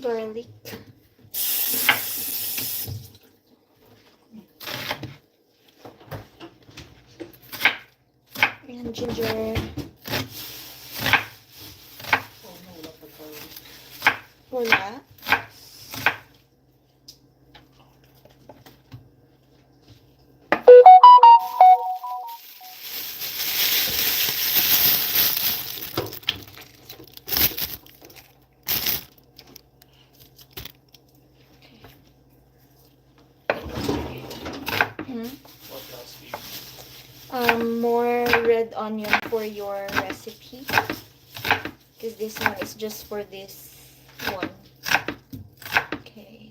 garlic. And ginger. Wala. More red onion for your recipe, because this one is just for this one. Okay,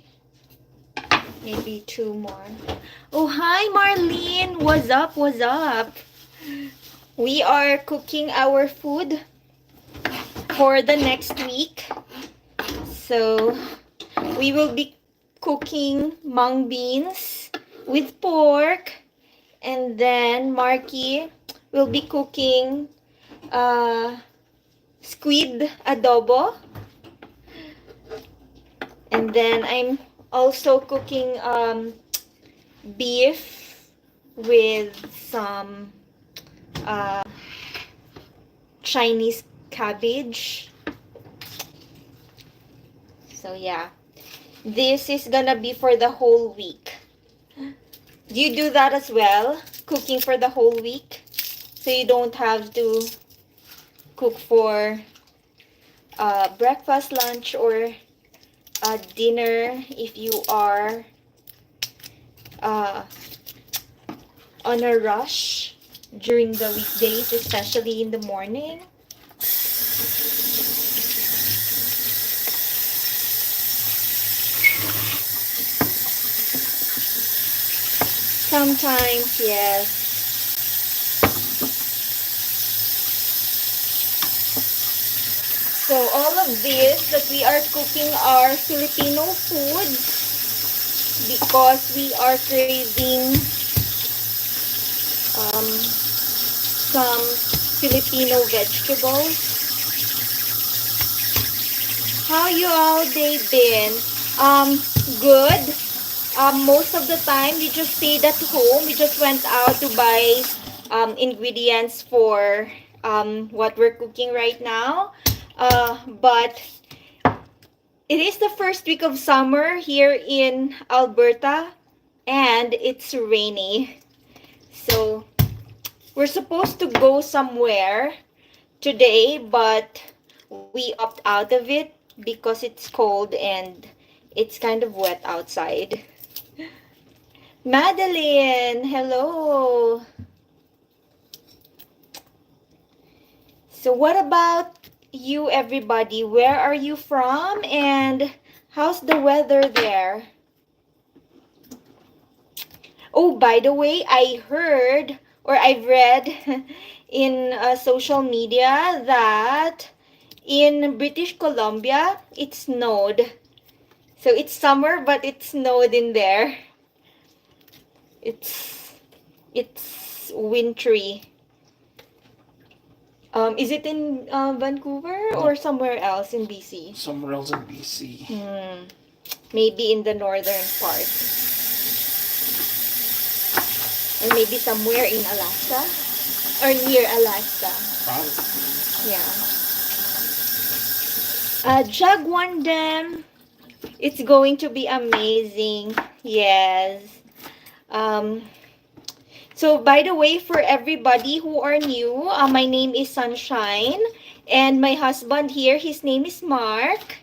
maybe 2 more. Oh, hi Marlene, what's up, what's up? We are cooking our food for the next week, so we will be cooking mung beans with pork. And then Marky will be cooking squid adobo. And then I'm also cooking beef with some Chinese cabbage. So yeah, this is gonna be for the whole week. Do you do that as well? Cooking for the whole week? So you don't have to cook for breakfast, lunch, or dinner if you are on a rush during the weekdays, especially in the morning. Sometimes, yes. So all of this that we are cooking are Filipino foods because we are craving some Filipino vegetables. How you all day been? Good. Most of the time, we just stayed at home. We just went out to buy ingredients for what we're cooking right now. But it is the first week of summer here in Alberta, and it's rainy. So we're supposed to go somewhere today, but we opt out of it because it's cold and it's kind of wet outside. Madeline, hello. So what about you, everybody? Where are you from and how's the weather there? Oh, by the way, I heard or I've read in social media that in British Columbia, it snowed. So it's summer, but it snowed in there. It's wintry. Is it in Vancouver or somewhere else in BC? Somewhere else in BC. Maybe in the northern part. Or maybe somewhere in Alaska. Or near Alaska. Probably. Yeah. Jagwan Dam. It's going to be amazing. Yes. So by the way, for everybody who are new, my name is Sunshine, and my husband here, his name is Mark,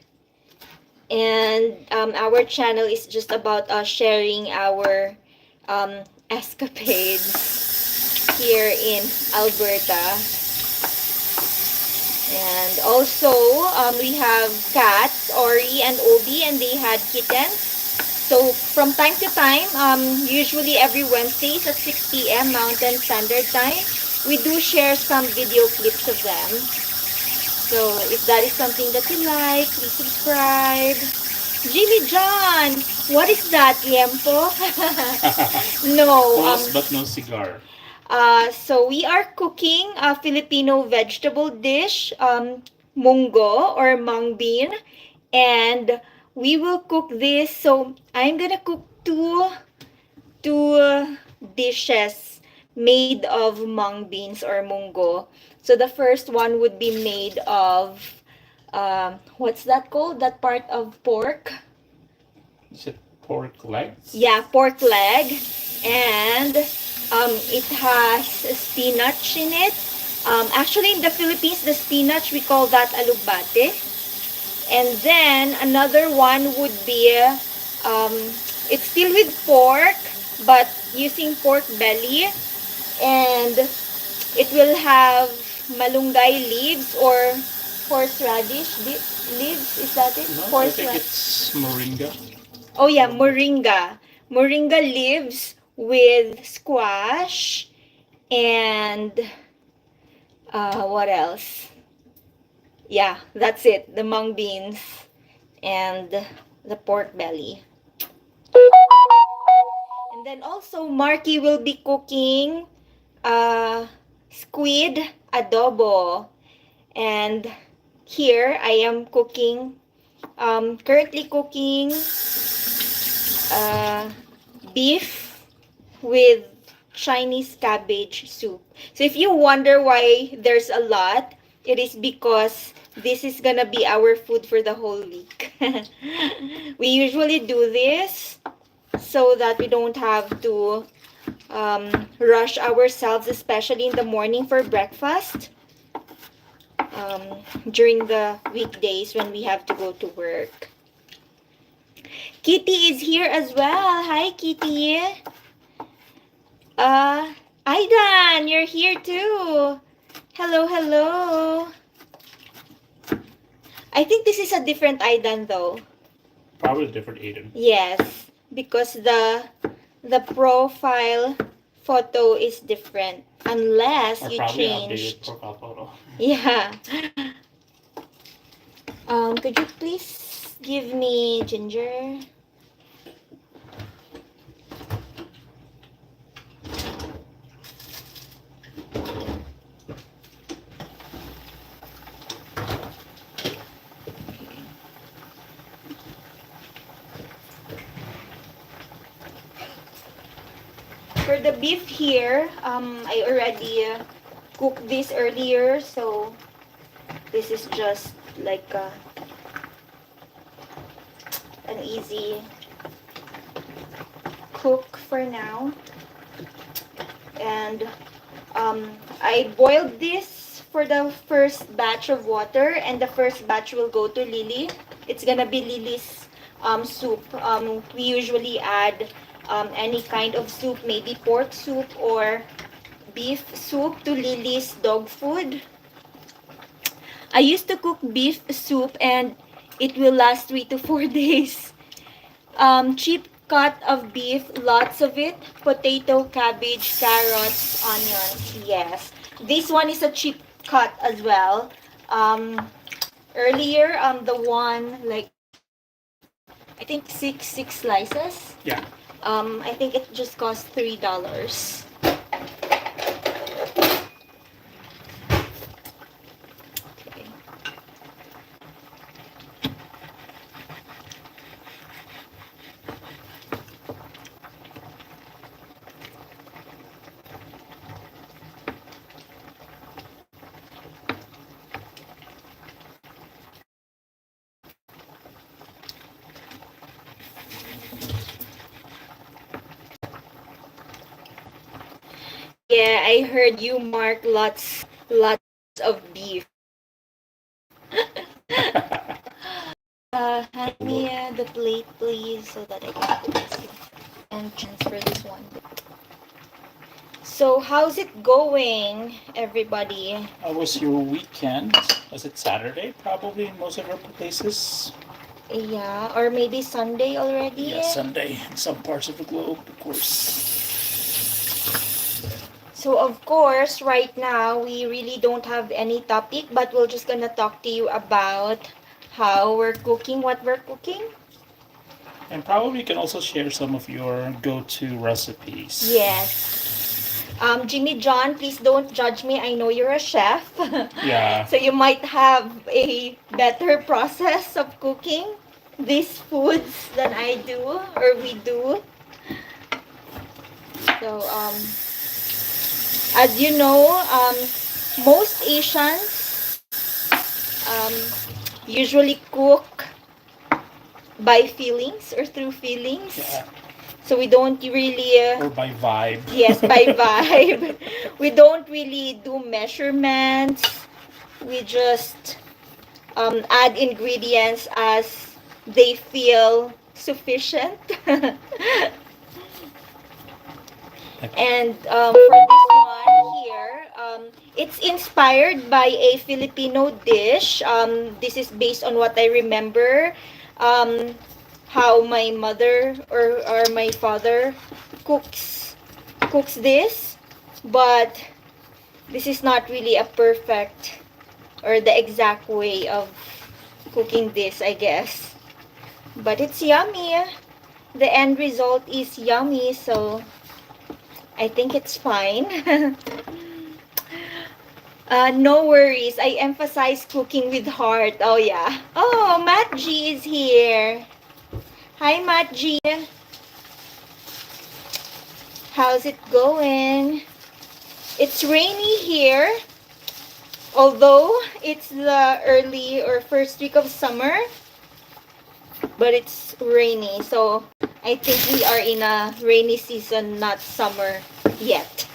and our channel is just about us sharing our escapades here in Alberta. And also, we have cats, Ori and Obi, and they had kittens. So from time to time, usually every Wednesdays at 6 p.m. Mountain Standard Time, we do share some video clips of them. So if that is something that you like, please subscribe. Jimmy John, what is that, Liempo? No. Close but no cigar. So we are cooking a Filipino vegetable dish, munggo or mung bean, and we will cook this. So I'm gonna cook two dishes made of mung beans or munggo. So the first one would be made of what's that called? That part of pork? Is it pork legs? Yeah, pork leg, and it has spinach in it. Actually, in the Philippines, the spinach we call that alugbate. And then another one would be um, it's still with pork, but using pork belly, and it will have malunggay leaves or leaves. Is that it? No, I think Horseradish. it's moringa. Oh yeah, moringa. Moringa leaves with squash and what else? Yeah, that's it. The mung beans and the pork belly. And then also Marky will be cooking uh squid adobo. And here I am cooking currently cooking uh beef with Chinese cabbage soup. So if you wonder why there's a lot, it is because this is gonna be our food for the whole week. We usually do this so that we don't have to rush ourselves, especially in the morning for breakfast, during the weekdays when we have to go to work. Kitty is here as well. Hi, Kitty. Uh, Aidan, you're here too. Hello, hello. I think this is a different Aidan though. Probably a different Aiden. Yes, because the profile photo is different unless Or you probably updated changed. profile photo. Yeah. Could you please give me ginger? For the beef here, I already cooked this earlier, so this is just like an easy cook for now. And I boiled this for the first batch of water, and the first batch will go to Lily. It's gonna be Lily's soup. We usually add any kind of soup, maybe pork soup or beef soup to Lily's dog food. I used to cook beef soup and it will last 3 to 4 days. Cheap cut of beef, lots of it. Potato, cabbage, carrots, onions. Yes. This one is a cheap cut as well. Earlier, the one like I think six slices. Yeah. I think it just cost $3. Okay. Yeah, I heard you mark lots of beef. Hand me the plate, please, so that I can put this and transfer this one. So, how's it going, everybody? How was your weekend? Was it Saturday? Probably in most of our places. Yeah, or maybe Sunday already? Yeah, Sunday in some parts of the globe, of course. So, of course, right now, we really don't have any topic, but we're just gonna talk to you about how we're cooking, what we're cooking. And probably you can also share some of your go-to recipes. Yes. Jimmy John, please don't judge me. I know you're a chef. Yeah. So you might have a better process of cooking. these foods than I do or we do. So as you know, most Asians usually cook by feelings or through feelings. Yeah. So we don't really, Or by vibe. yes, by vibe. We don't really do measurements. We just add ingredients as they feel sufficient. And for this one here, it's inspired by a Filipino dish. This is based on what I remember, how my mother or my father cooks cooks this, but this is not really a perfect or the exact way of cooking this, I guess. But it's yummy. The end result is yummy, so I think it's fine. No worries. I emphasize cooking with heart. Oh, yeah. Oh, Matt G is here. Hi, Matt G. How's it going? It's rainy here. Although it's the early or first week of summer, but it's rainy. So I think we are in a rainy season, not summer yet.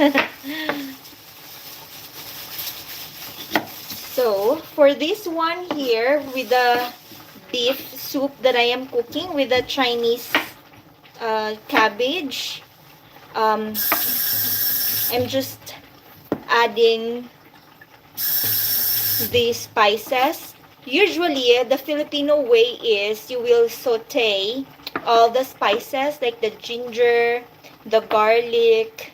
So for this one here with the beef soup that I am cooking with the Chinese cabbage, I'm just adding these spices. Usually, the Filipino way is you will saute all the spices like the ginger, the garlic,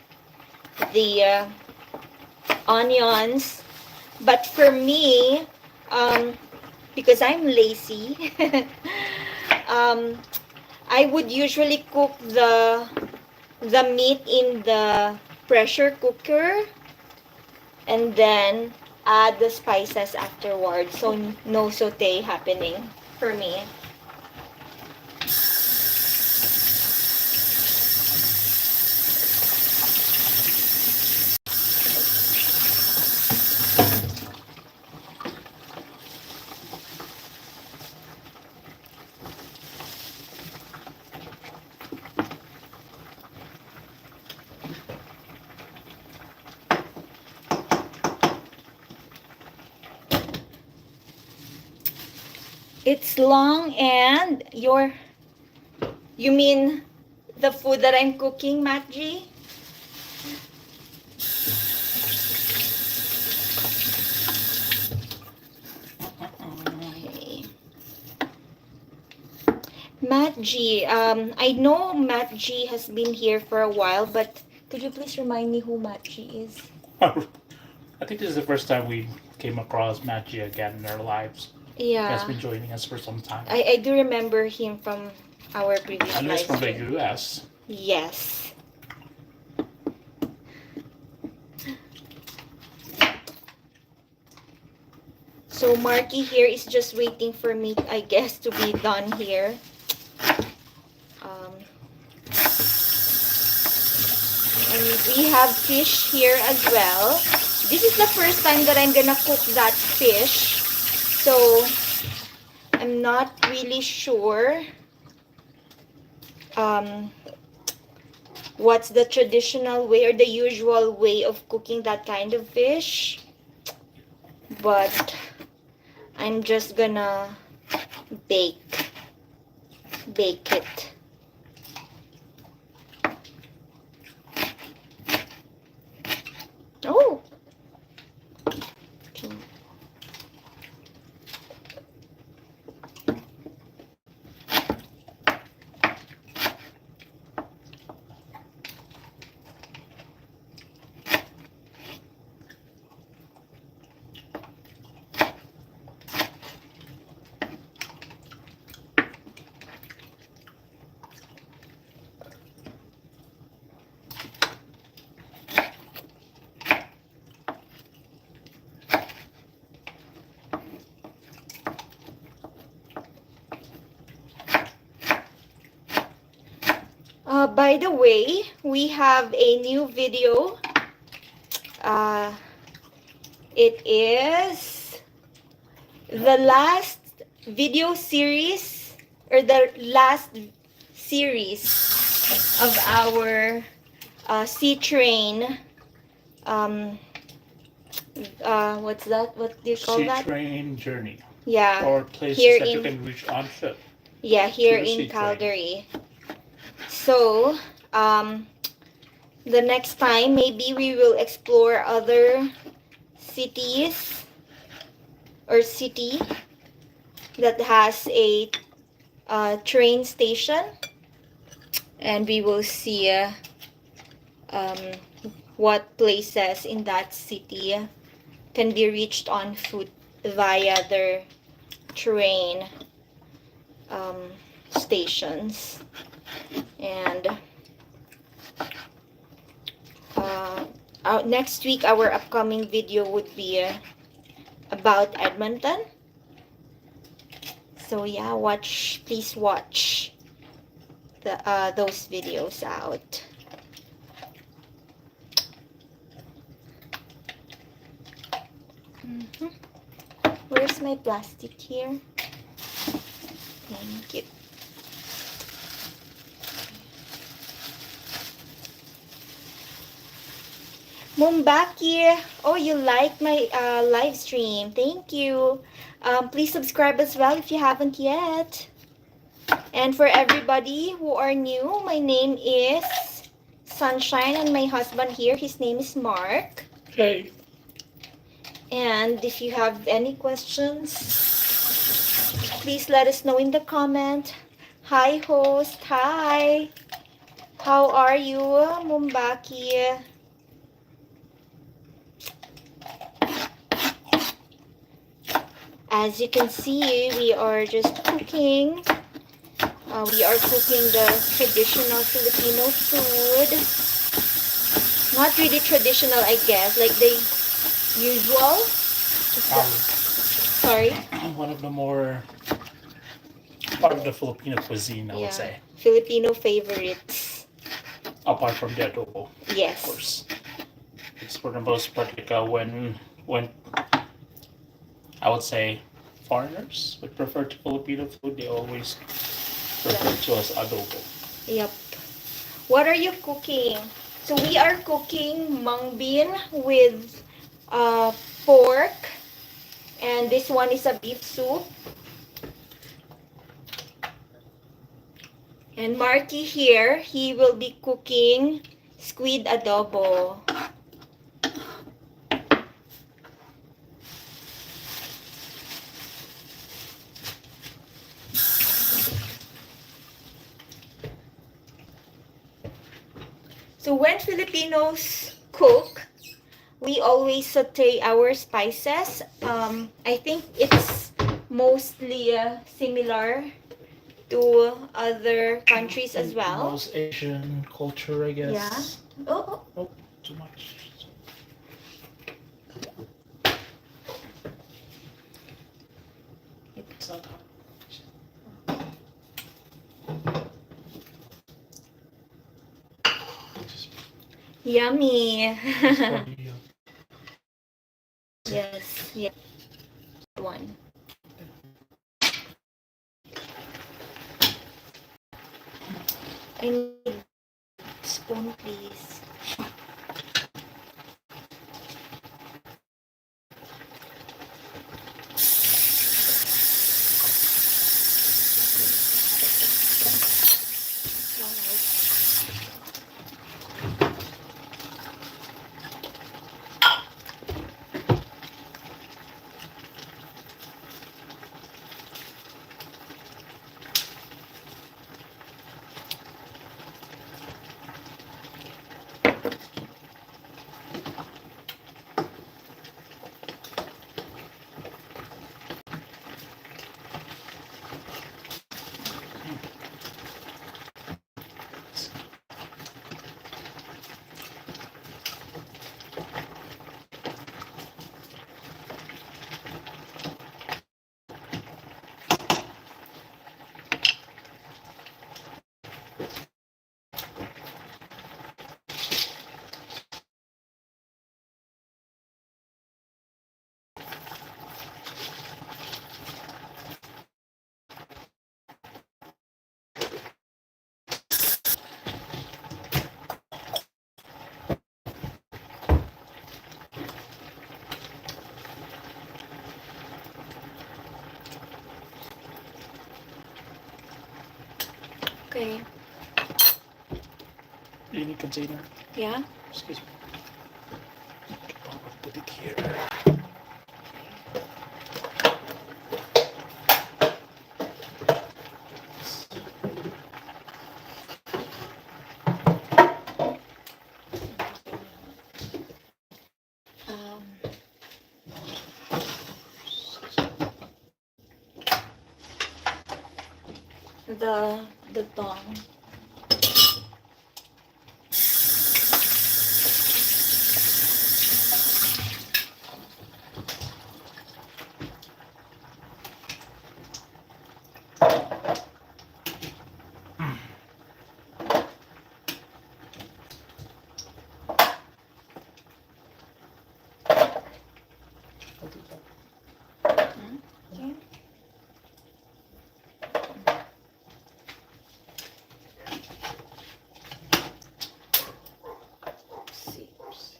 the onions. But for me, because I'm lazy, um, I would usually cook the meat in the pressure cooker and then add the spices afterwards. So no saute happening for me. It's long and you mean the food that I'm cooking, Matt G? Okay. Matt G, I know Matt G has been here for a while, but could you please remind me who Matt G is? I think this is the first time we came across Maggie again in our lives. He has Yeah, been joining us for some time. I do remember him from our previous And live he's from the stream. US. Yes. So Marky here is just waiting for me, I guess, to be done here. Um, and we have fish here as well. This is the first time that I'm gonna cook that fish. So I'm not really sure um, what's the traditional way or the usual way of cooking that kind of fish. But I'm just gonna bake it. Oh. Okay. By the way, we have a new video. Uh, it is the last video series, or the last series of our sea train. Um, what's that? What do you call Sea that? train journey. Yeah, Or places here that you in can reach on foot. here Through the in sea train. Calgary. So, the next time maybe we will explore other cities or city that has a train station, and we will see um, what places in that city can be reached on foot via their train um, stations. And next week, our upcoming video would be about Edmonton. So yeah, please watch those videos out. Mhm. Where's my plastic here? Thank you. Mumbaki, oh, you like my live stream. Thank you. Please subscribe as well if you haven't yet. And for everybody who are new, my name is Sunshine, and my husband here, his name is Mark. Okay. And if you have any questions, please let us know in the comment. Hi, host. Hi. How are you, Mumbaki? As you can see, we are just cooking. We are cooking the traditional Filipino food. Not really traditional, I guess, like the usual. Sorry? One of the more part of the Filipino cuisine, I would Yeah, say. Filipino favorites. Apart from the adobo, of Yes. course. It's for the most part like when I would say foreigners would prefer to Filipino food, they always refer to as adobo. Yep. What are you cooking? So we are cooking mung bean with pork, and this one is a beef soup. And Marky here, he will be cooking squid adobo. So when Filipinos cook, we always saute our spices. I think it's mostly similar to other countries as well. Most Asian culture, I guess. Yeah. Oh, Oh, too much. It's not yummy. just for you. Yes, yes. One. I need spoon, please. Okay. Any container. Yeah. Excuse me. I'll put it here. Um, the tongue. I'll do that. Hmm? Okay. Six.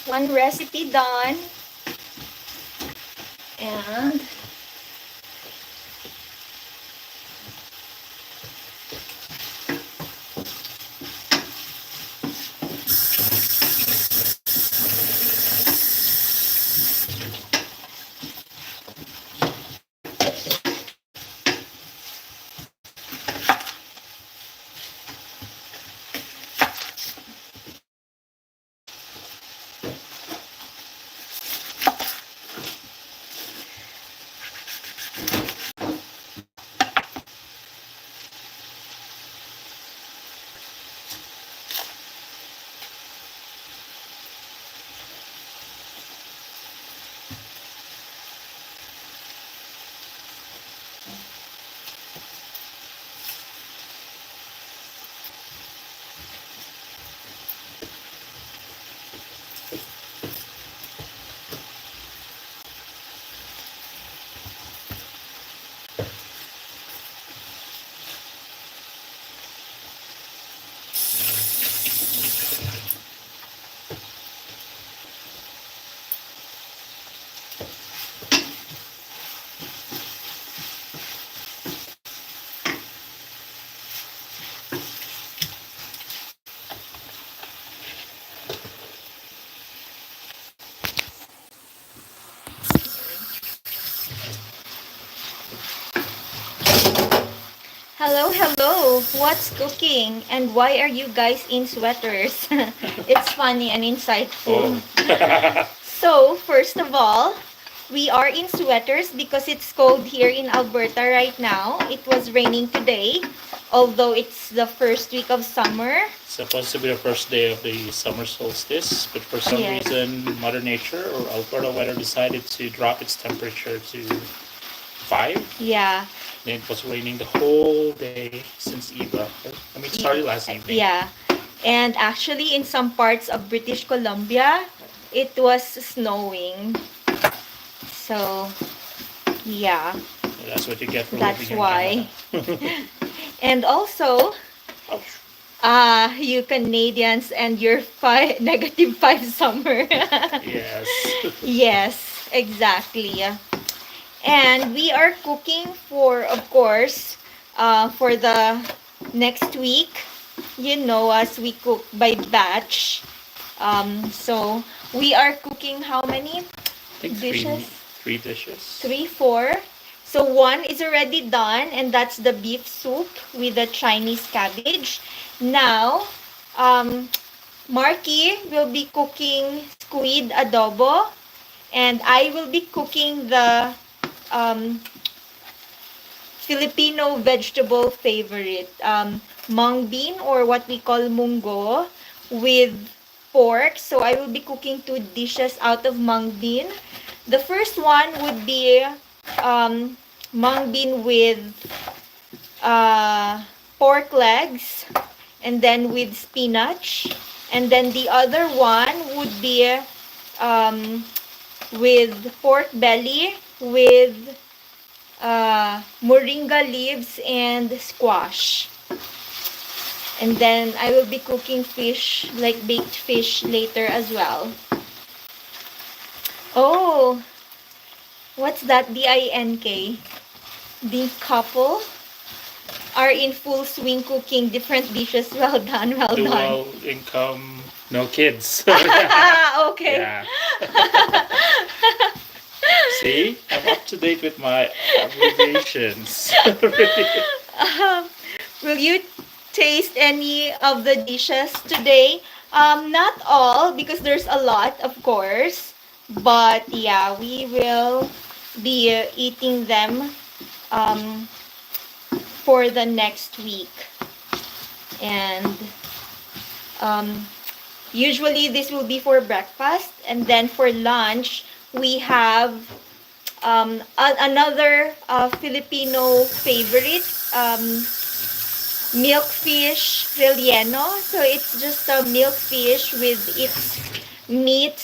One recipe done. And hello, hello. What's cooking? And why are you guys in sweaters? It's funny and insightful. Oh. So, first of all, we are in sweaters because it's cold here in Alberta right now. It was raining today, although it's the first week of summer. Supposed to be the first day of the summer solstice, but for some Yes. reason, Mother Nature or Alberta weather decided to drop its temperature to 5. Yeah. Then it was raining the whole day since Eva. I mean, it started last evening. Yeah. And actually, in some parts of British Columbia, it was snowing. So, yeah, That's what you get for that's living in why. Canada. And also, Ouch. you Canadians and your -5 summer. Yes. Yes, exactly. And we are cooking for, of course, for the next week. You know us, we cook by batch. So we are cooking how many I think dishes? three dishes. Three, four. So one is already done, and that's the beef soup with the Chinese cabbage. Now, um, Marky will be cooking squid adobo, and I will be cooking the um, Filipino vegetable favorite, mung bean, or what we call munggo, with pork. So I will be cooking two dishes out of mung bean. The first one would be um, mung bean with pork legs, and then with spinach. And then the other one would be um, with pork belly with moringa leaves and squash. And then I will be cooking fish, like baked fish later as well. Oh, what's that? DINK? The couple are in full swing cooking different dishes. Well done, well done. Dual income, no kids. Yeah. Okay. Yeah. See, I'm up to date with my abbreviations. Um, will you taste any of the dishes today? Not all, because there's a lot, of course. But yeah, we will be eating them um, for the next week. And um, usually this will be for breakfast. And then for lunch, we have another Filipino favorite, milkfish relleno. So it's just a milkfish with its meat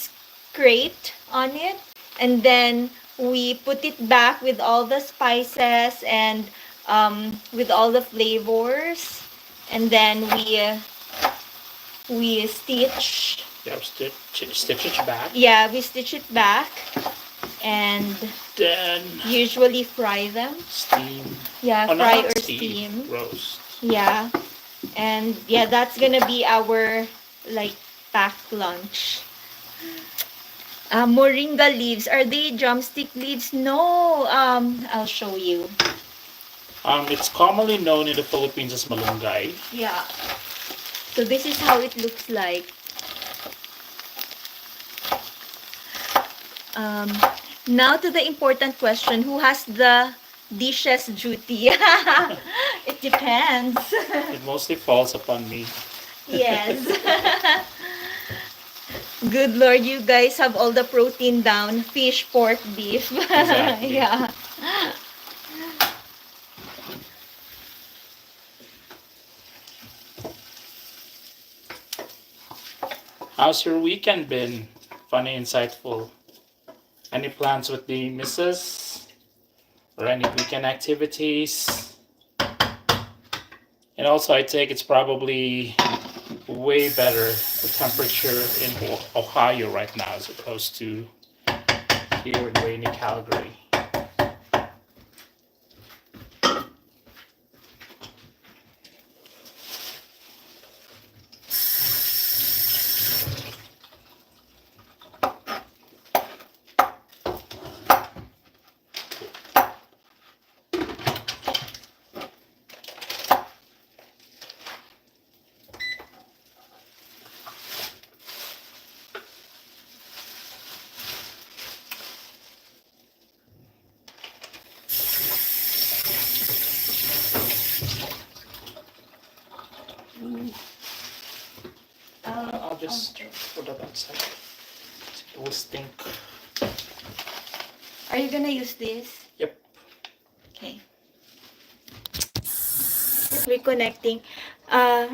scraped on it. And then we put it back with all the spices and with all the flavors. And then we stitch. Yeah, stitch it back. Yeah, we stitch it back and Then usually fry them. steam. Yeah, Oh, no, fry not or steam. steam. Roast. Yeah. And yeah, that's gonna be our like packed lunch. Moringa leaves. Are they drumstick leaves? No. I'll show you. It's commonly known in the Philippines as malunggay. Yeah. So this is how it looks like. Um, Now to the important question: who has the dishes duty? It depends. It mostly falls upon me. Yes. Good Lord, you guys have all the protein down. Fish, pork, beef. Exactly. Yeah. How's your weekend been? Funny, insightful. Any plans with the missus? Or any weekend activities? And also, I take it's probably way better the temperature in Ohio right now as opposed to here in rainy Calgary. I'll just put that outside. It will stink. Are you gonna use this? Yep. Okay. Reconnecting. Uh,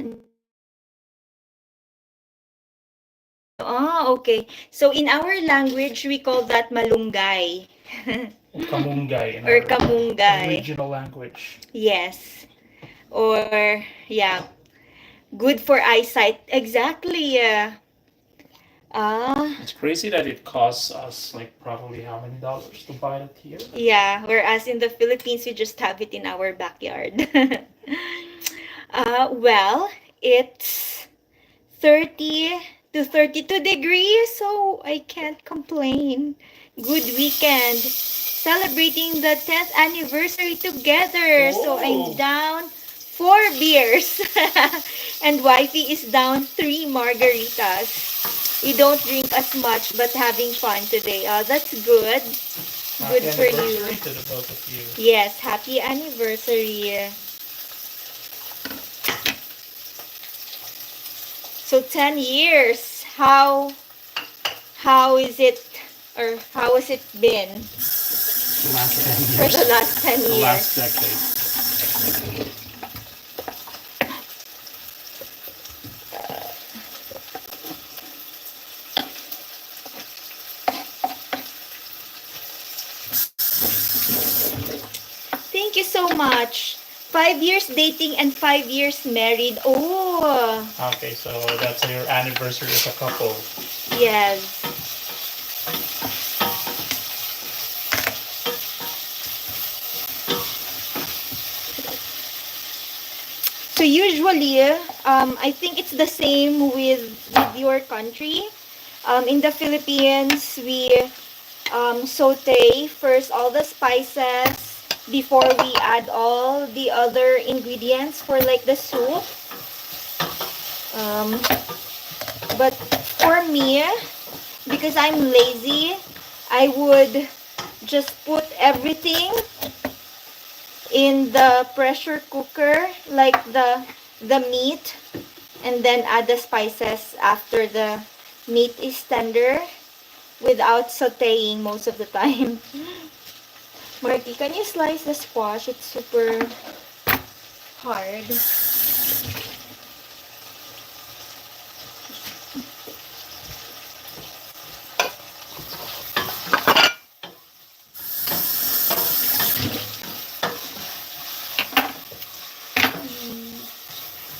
okay. So in our language, we call that malunggay. Kamungay in or our kamungay. regional language. Yes. Or yeah, good for eyesight. Exactly. Ah, It's crazy that it costs us like probably how many dollars to buy it here? yeah. Whereas in the Philippines, we just have it in our backyard. Well, it's 30 to 32 degrees, so I can't complain. Good weekend. Celebrating the 10th anniversary together. So I'm Oh, down 4 beers. And wifey is down 3 margaritas. We don't drink as much, but having fun today. That's good. Good happy for you. anniversary to the both of you. Yes, happy anniversary. So 10 years. How is it, or how has it been The last 10 for the years. last 10 The years? last decade. Thank you so much. 5 years dating and 5 years married. Oh, Okay, so that's your anniversary as a couple. yes. So usually, I think it's the same with your country. In the Philippines, we saute first all the spices before we add all the other ingredients for like the soup. Um, but for me, because I'm lazy, I would just put everything in the pressure cooker, like the meat, and then add the spices after the meat is tender without sauteing most of the time. Marky, can you slice the squash? It's super hard.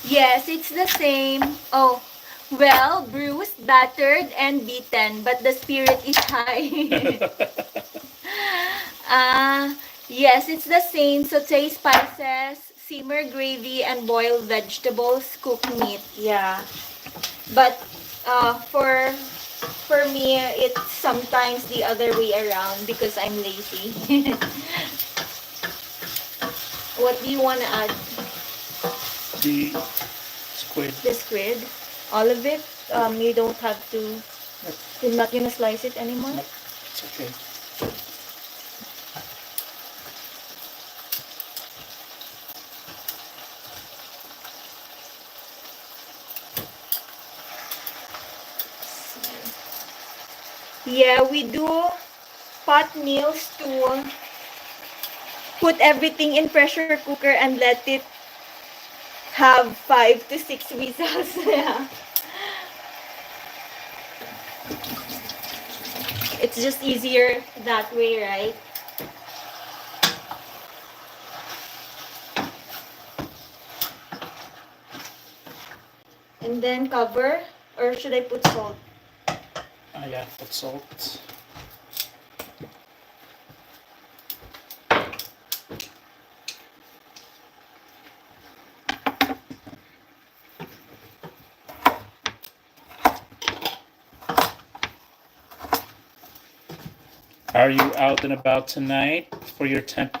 Yes, it's the same. Oh, well, bruised, battered, and beaten, but the spirit is high. Yes, it's the same. Saute spices, simmer gravy, and boil vegetables, cook meat. Yeah. But for me, it's sometimes the other way around because I'm lazy. What do you want to add? The squid. The squid? All of it? You don't have to... Yep. You're not gonna slice it anymore? Nope. It's okay. Yeah, we do pot meals to put everything in pressure cooker and let it have 5 to 6 whistles. Yeah. It's just easier that way, right? And then cover, or should I put salt? Yeah, put salt. Are you out and about tonight for your 10th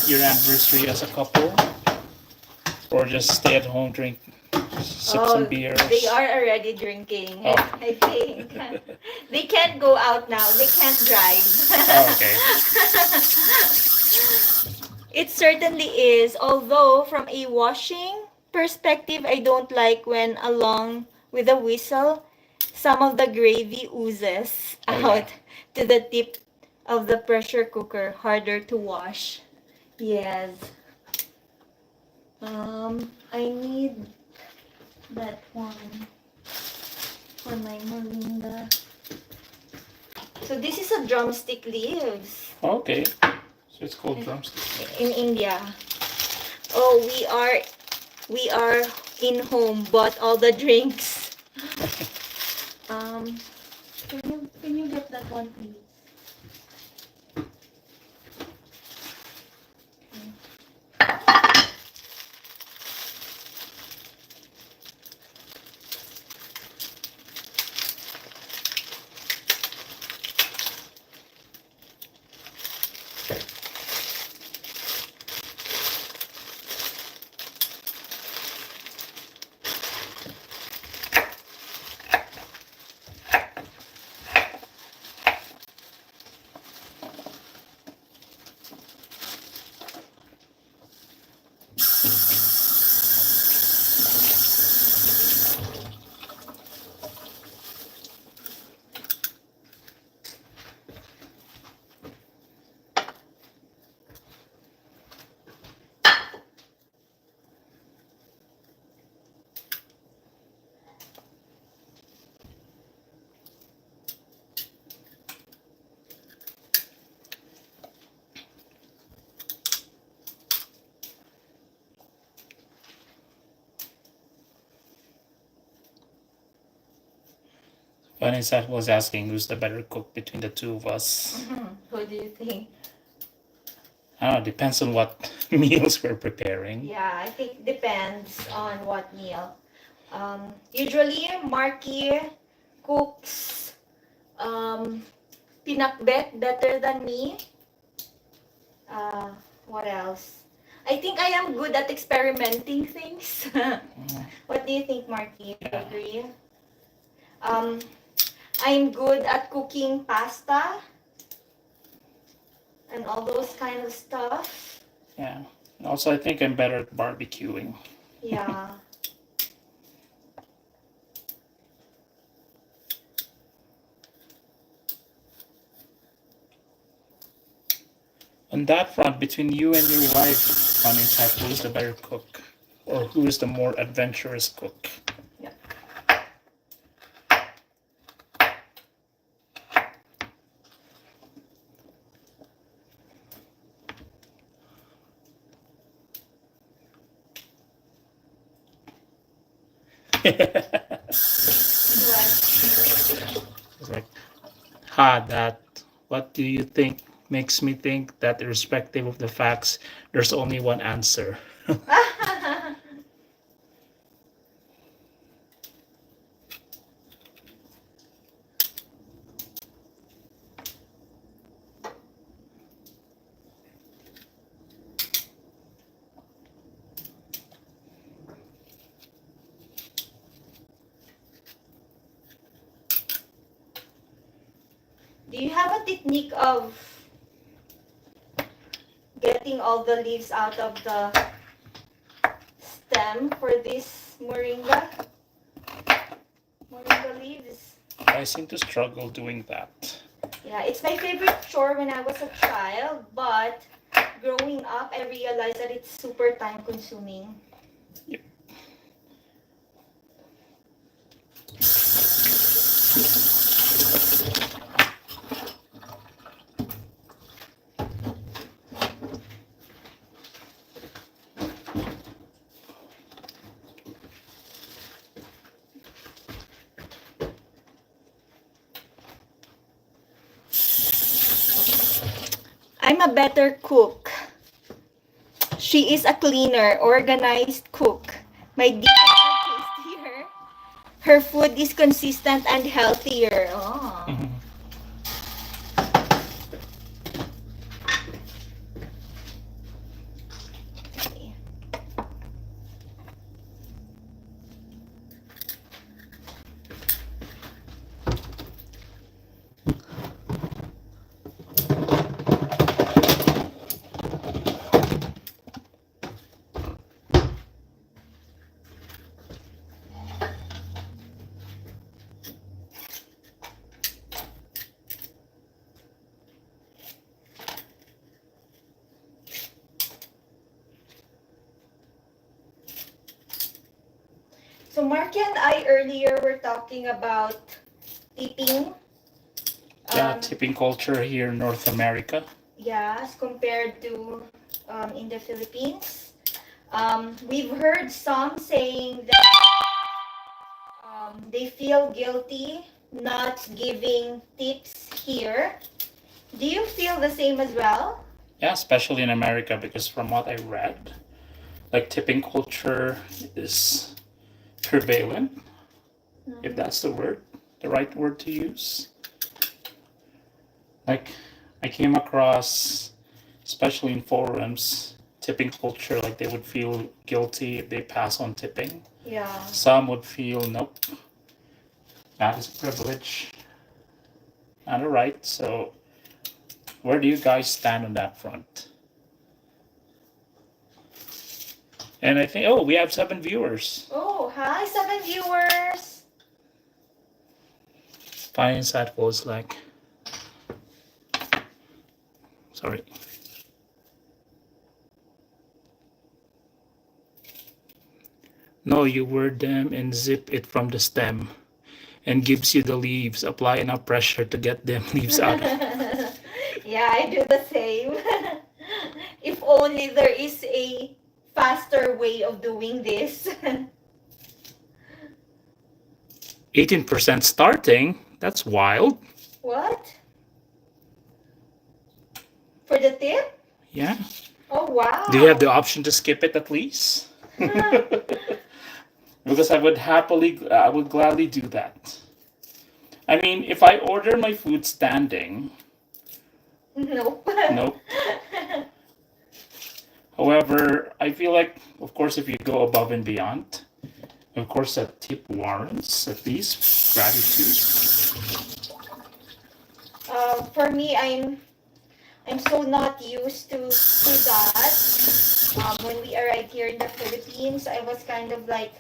year anniversary as a couple? Or just stay at home, drink, sip some beers? They are already drinking, Oh. I think. They can't go out now. They can't drive. Oh, okay. It certainly is. Although, from a washing perspective, I don't like when, along with the whistle, some of the gravy oozes Oh, out yeah. to the tip of the pressure cooker. Harder to wash. Yes. I need that one for my moringa. So this is a drumstick leaves Okay. So it's called drumstick. in India. Oh, we are in home, bought all the drinks. Um, can you get that one, please? Vanessa was asking who's the better cook between the two of us. What do you think? I don't know, depends on what meals we're preparing. Yeah, I think depends on what meal. Usually, Marky cooks pinakbet better than me. What else? I think I am good at experimenting things. What do you think, Marky? Do you Yeah. agree? Um, I'm good at cooking pasta and all those kind of stuff. Yeah. Also, I think I'm better at barbecuing. Yeah. On that front, between you and your wife, Vanessa, who's the better cook? Or who is the more adventurous cook? It's like, that. What do you think makes me think that irrespective of the facts, there's only one answer? Do you have a technique of getting all the leaves out of the stem for this moringa? Moringa leaves. I seem to struggle doing that. Yeah, it's my favorite chore when I was a child, but growing up, I realized that it's super time consuming. Yep. I'm a better cook. She is a cleaner, organized cook. My dishes are tastier. Her food is consistent and healthier. Oh. So Marky and I earlier were talking about tipping Yeah, Um, tipping culture here in North America. yeah, as compared to in the Philippines. We've heard some saying that they feel guilty not giving tips here. Do you feel the same as well? Yeah, especially in America, because from what I read, like tipping culture is prevalent, if Mhm. that's the right word to use. Like I came across, especially in forums, tipping culture, like they would feel guilty if they pass on tipping. Yeah. Some would feel, nope, that is a privilege, not a right. So where do you guys stand on that front? And I think, oh, we have 7 viewers. Oh, hi, 7 viewers. Fine insightful is like, sorry. No, you word them and zip it from the stem and gives you the leaves. Apply enough pressure to get them leaves out. Yeah, I do the same. If only there is a faster way of doing this. 18% starting. That's wild. What? For the tip? Yeah. Oh, Do you have wow. the option to skip it at least? Because I would gladly do that. I mean, if I order my food standing, Nope. nope. However, I feel like, of course, if you go above and beyond, of course, that tip warrants at least gratitude. For me, I'm so not used to that. When we arrived here in the Philippines, I was kind of like,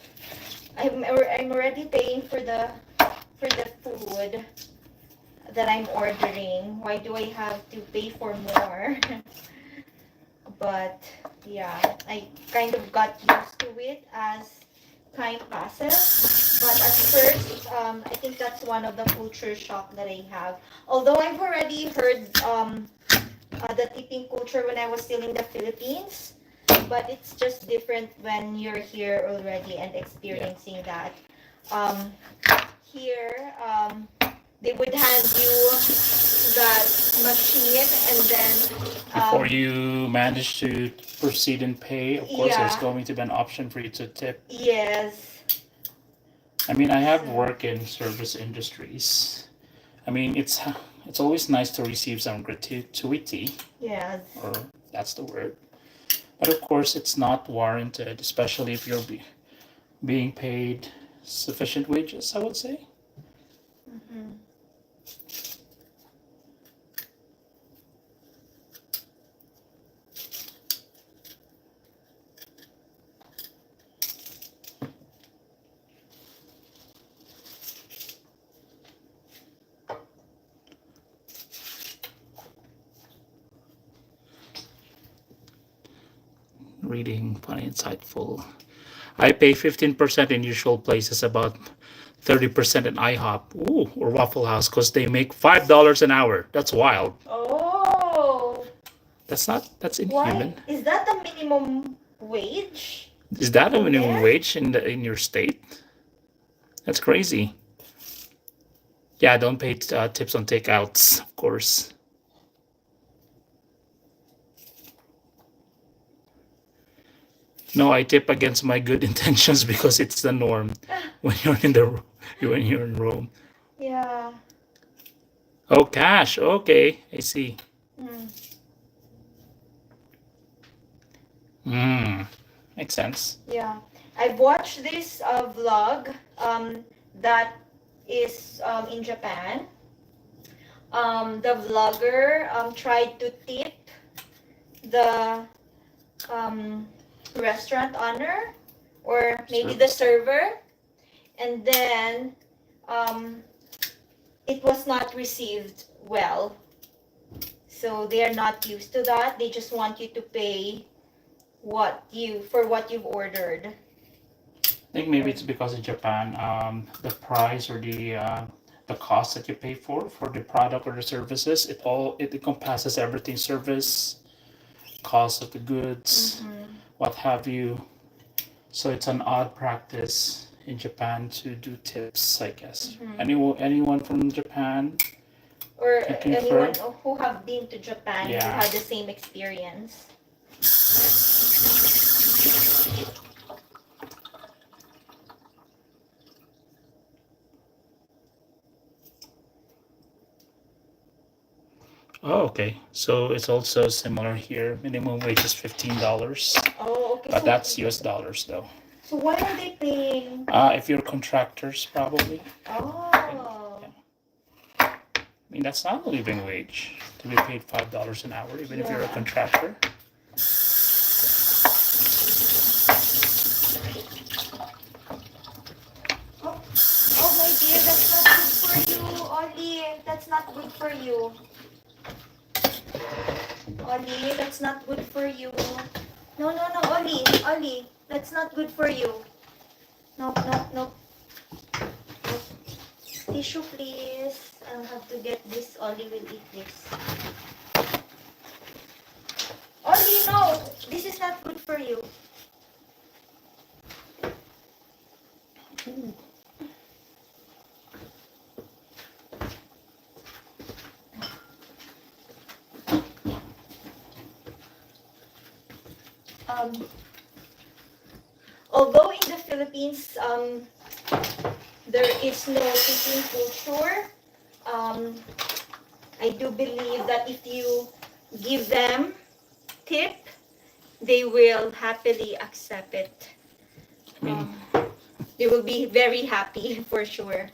I'm already paying for the food that I'm ordering. Why do I have to pay for more? But yeah, I kind of got used to it as time passes. But at first, I think that's one of the culture shock that I have. Although I've already heard the tipping culture when I was still in the Philippines, but it's just different when you're here already and Yeah. experiencing that. Um, Here, they would hand you that machine and then, Before you manage to proceed and pay, of course, there's yeah, going to be an option for you to tip. yes. I mean, I have So, work in service industries. I mean, it's always nice to receive some gratuity, yes. or that's the word. But of course, it's not warranted, especially if you're being paid sufficient wages, I would say. Mhm. Reading, funny, insightful. I pay 15% in usual places, about 30% in IHOP, or Waffle House, because they make $5 an hour. That's wild. Oh, That's why? inhuman. Is that the minimum wage Is that a in minimum there? wage in your state? That's crazy. Yeah, don't pay tips on takeouts, of course. No, I tip against my good intentions because it's the norm when you're when you're in Rome. Yeah. Oh, cash. Okay, I see. Mm. Hmm, makes sense. Yeah. I've watched this vlog that is in Japan. The vlogger tried to tip the um, restaurant owner or maybe the Service. server, and then um, it was not received well. So they are not used to that. They just want you to pay what you've ordered. I think maybe it's because in Japan, the price or the the cost that you pay for the product or the services. It encompasses everything: service, cost of the goods, Mm-hmm. what have you. So it's an odd practice in Japan to do tips, I guess. Mm-hmm. Anyone from Japan Or can anyone confirm? who have been to Japan who Yeah. had the same experience. Oh, okay. So it's also similar here. Minimum wage is $15, Oh, okay. but So, that's US dollars though. so why are they paying? If you're contractors, probably. Oh, Yeah. I mean, that's not a living wage to be paid $5 an hour, even if you're a yeah. contractor. Oh, oh my dear, that's not good for you, Ollie. That's not good for you. Ollie, that's not good for you. No, no, no, Ollie, Ollie, that's not good for you. No, no, no. Tissue, please. I'll have to get this. Ollie will eat this. Ollie, no! This is not good for you. Um, Although in the Philippines, there is no tipping culture, um, I do believe that if you give them tip, they will happily accept it. I mean, They will be very happy for sure.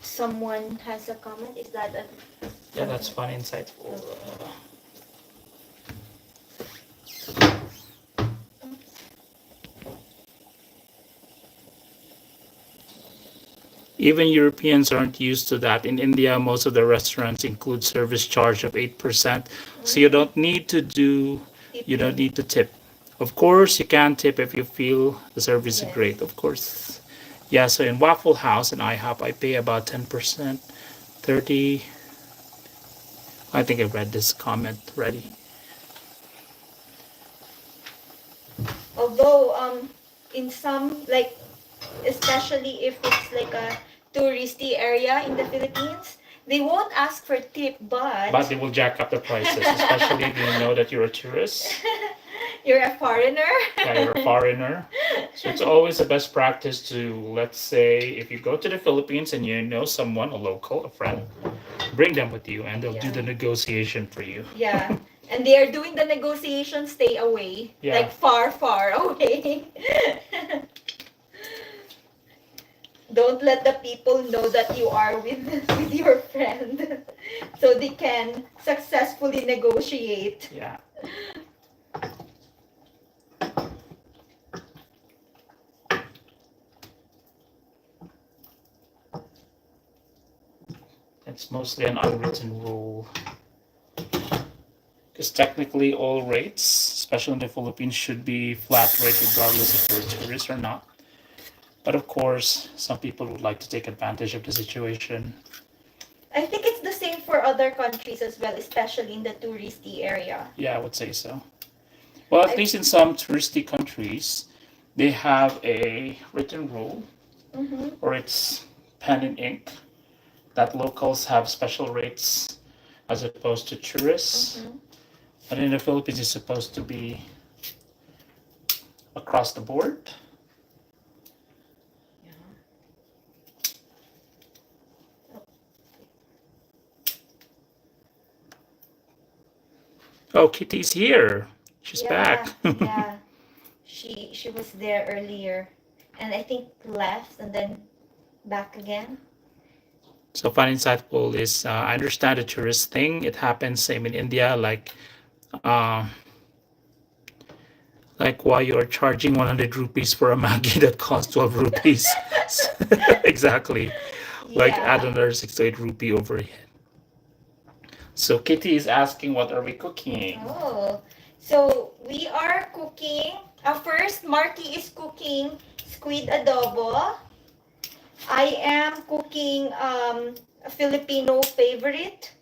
Someone has a comment. Is that a yeah, that's fun, insightful. Even Europeans aren't used to that. In India, most of the restaurants include service charge of 8%. So you don't need to tip. Of course, you can tip if you feel the service is yes? great, of course. Yeah, so in Waffle House and IHOP, I pay about 10%, 30. I think I read this comment already. Although in some, like, especially if it's like a touristy area in the Philippines, they won't ask for tip, But they will jack up the prices, especially if you know that you're a tourist. you're a foreigner. Yeah, you're a foreigner. So it's always the best practice to, let's say, if you go to the Philippines and you know someone, a local, a friend, bring them with you and they'll do Yeah. the negotiation for you. Yeah. And they are doing the negotiation, stay away. Yeah. Like far, far away. Don't let the people know that you are with your friend. So they can successfully negotiate. Yeah. It's mostly an unwritten rule. Because technically, all rates, especially in the Philippines, should be flat rate regardless if you're a tourist or not. But of course, some people would like to take advantage of the situation. I think it's the same for other countries as well, especially in the touristy area. Yeah, I would say so. Well, at least in some touristy countries, they have a written rule, Mm-hmm. or it's pen and ink, that locals have special rates as opposed to tourists. Mm-hmm. But in the Philippines, it's supposed to be across the board. Oh, Kitty's here. She's back. Yeah. She was there earlier, and I think left and then back again. So fun insightful is I understand the tourist thing. It happens same in India, uh, like why you're charging 100 rupees for a Maggi that costs 12 rupees. Exactly. Like Yeah. add another 6 to 8 rupee overhead. So Kitty is asking, what are we cooking? Oh, so we are cooking. First, Marky is cooking squid adobo. I am cooking a Filipino favorite,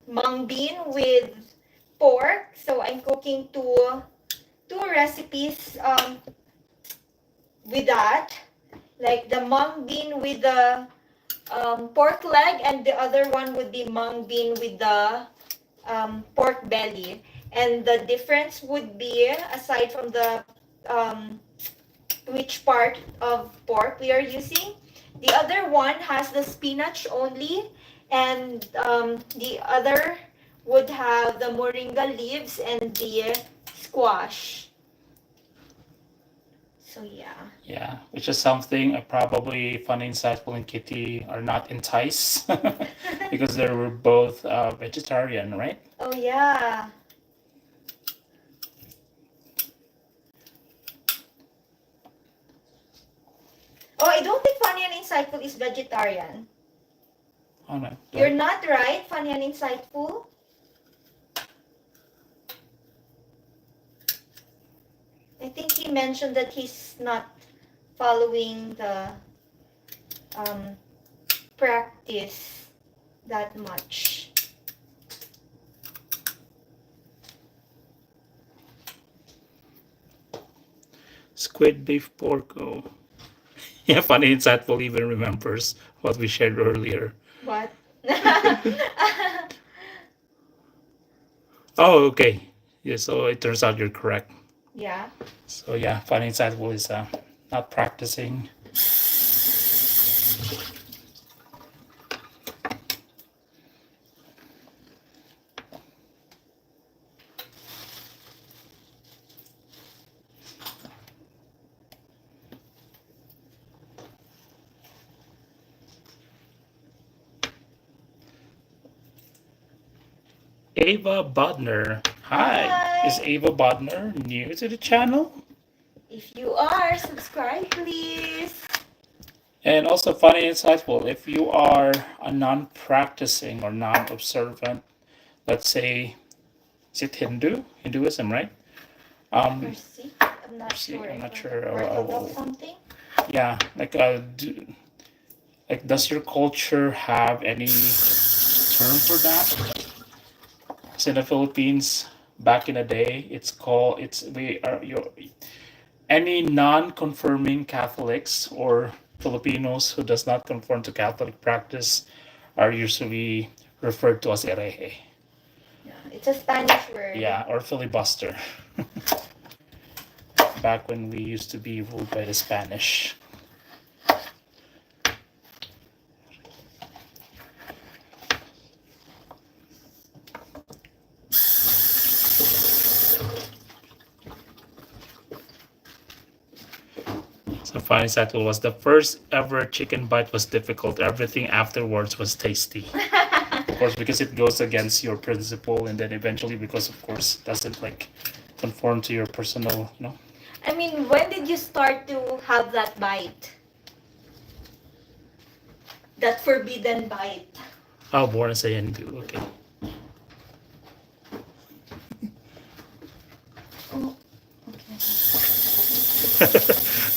mung bean with pork. So I'm cooking two recipes with that, like the mung bean with the pork leg, and the other one would be mung bean with the pork belly. And the difference would be, aside from the um, which part of pork we are using, the other one has the spinach only, and the other would have the moringa leaves and the squash. So yeah. Yeah, which is something I probably Funny Insightful and Kitty are not enticed because they were both vegetarian, right? Oh yeah. Oh, I don't think Funny and Insightful is vegetarian. Oh no. You're not right, Funny and Insightful. I think he mentioned that he's not following the um, practice that much. Squid beef porco. Yeah, Funny Insightful even remembers what we shared earlier. What? Oh, okay. Yeah, so it turns out you're correct. Yeah. So yeah, Funny Insightful is not practicing. Ava Bodner. Hi. Is Hi. Ava Bodner new to the channel? If you are, subscribe please. And also Funny Insightful, if you are a non-practicing or non-observant, let's say, is it Hinduism, right? Or Um, Sikh? I'm not sure. I'm not Like sure. Orthodox something? Yeah, like, does your culture have any term for that? So in the Philippines, back in the day, it's called it's we are you any non-confirming Catholics or Filipinos who does not conform to Catholic practice are usually referred to as hereje. Yeah, it's a Spanish word. Yeah, or filibuster. Back when we used to be ruled by the Spanish. So Funny Saddle was the first ever chicken bite was difficult. Everything afterwards was tasty. Of course, because it goes against your principle, and then eventually, because of course, doesn't like conform to your personal, I mean, when did you start to have that bite? That forbidden bite? Oh, born as a Hindu. Okay. Oh, okay.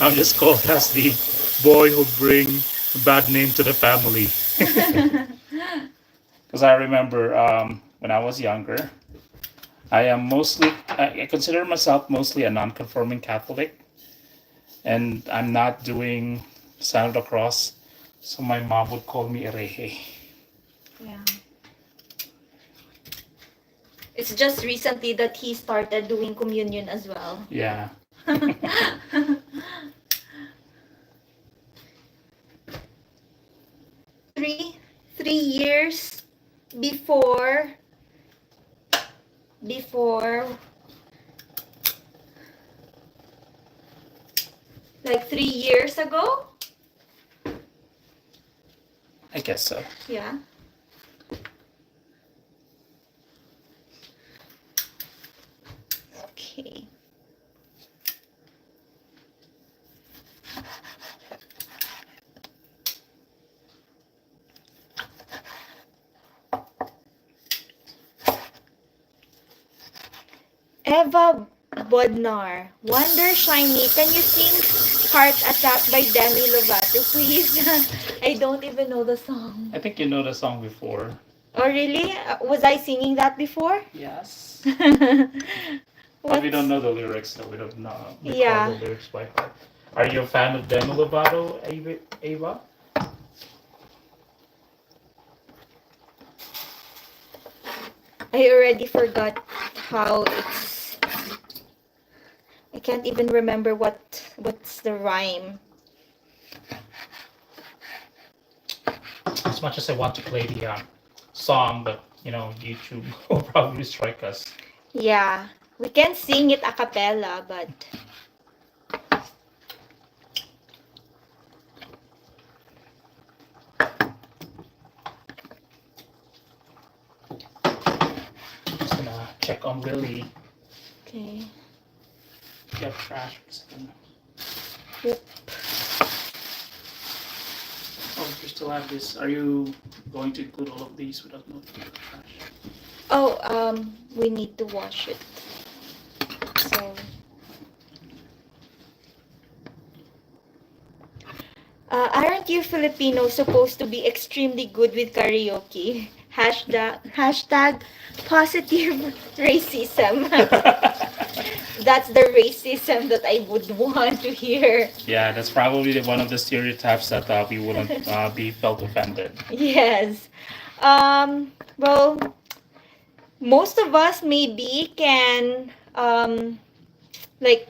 I'm just called as the boy who bring a bad name to the family. Because I remember when I was younger, I consider myself mostly a non-conforming Catholic, and I'm not doing sign of the cross, so my mom would call me hereje. Yeah. It's just recently that he started doing communion as well. Yeah. three years before before like 3 years ago. I guess so. Yeah. Okay. Eva Bodnar, Wonder Shiny, can you sing Heart Attack by Demi Lovato, please? I don't even know the song. I think you know the song before. Oh, really? Was I singing that before? Yes. But we don't What's... know the lyrics, so we don't know recall the Yeah. lyrics by heart. Are you a fan of Demi Lovato, Ava? I already forgot how it's... I can't even remember what's the rhyme. As much as I want to play the song, but YouTube will probably strike us. Yeah. We can sing it a cappella, but... Just gonna check on Lily. Okay. Get trash for a second. Yep. Oh, you still have this. Are you going to include all of these without no trash? Oh, we need to wash it. So... aren't you Filipinos supposed to be extremely good with karaoke? Hashtag positive racism. That's the racism that I would want to hear. Yeah, that's probably one of the stereotypes that we wouldn't be felt offended. Yes. Well, most of us maybe can like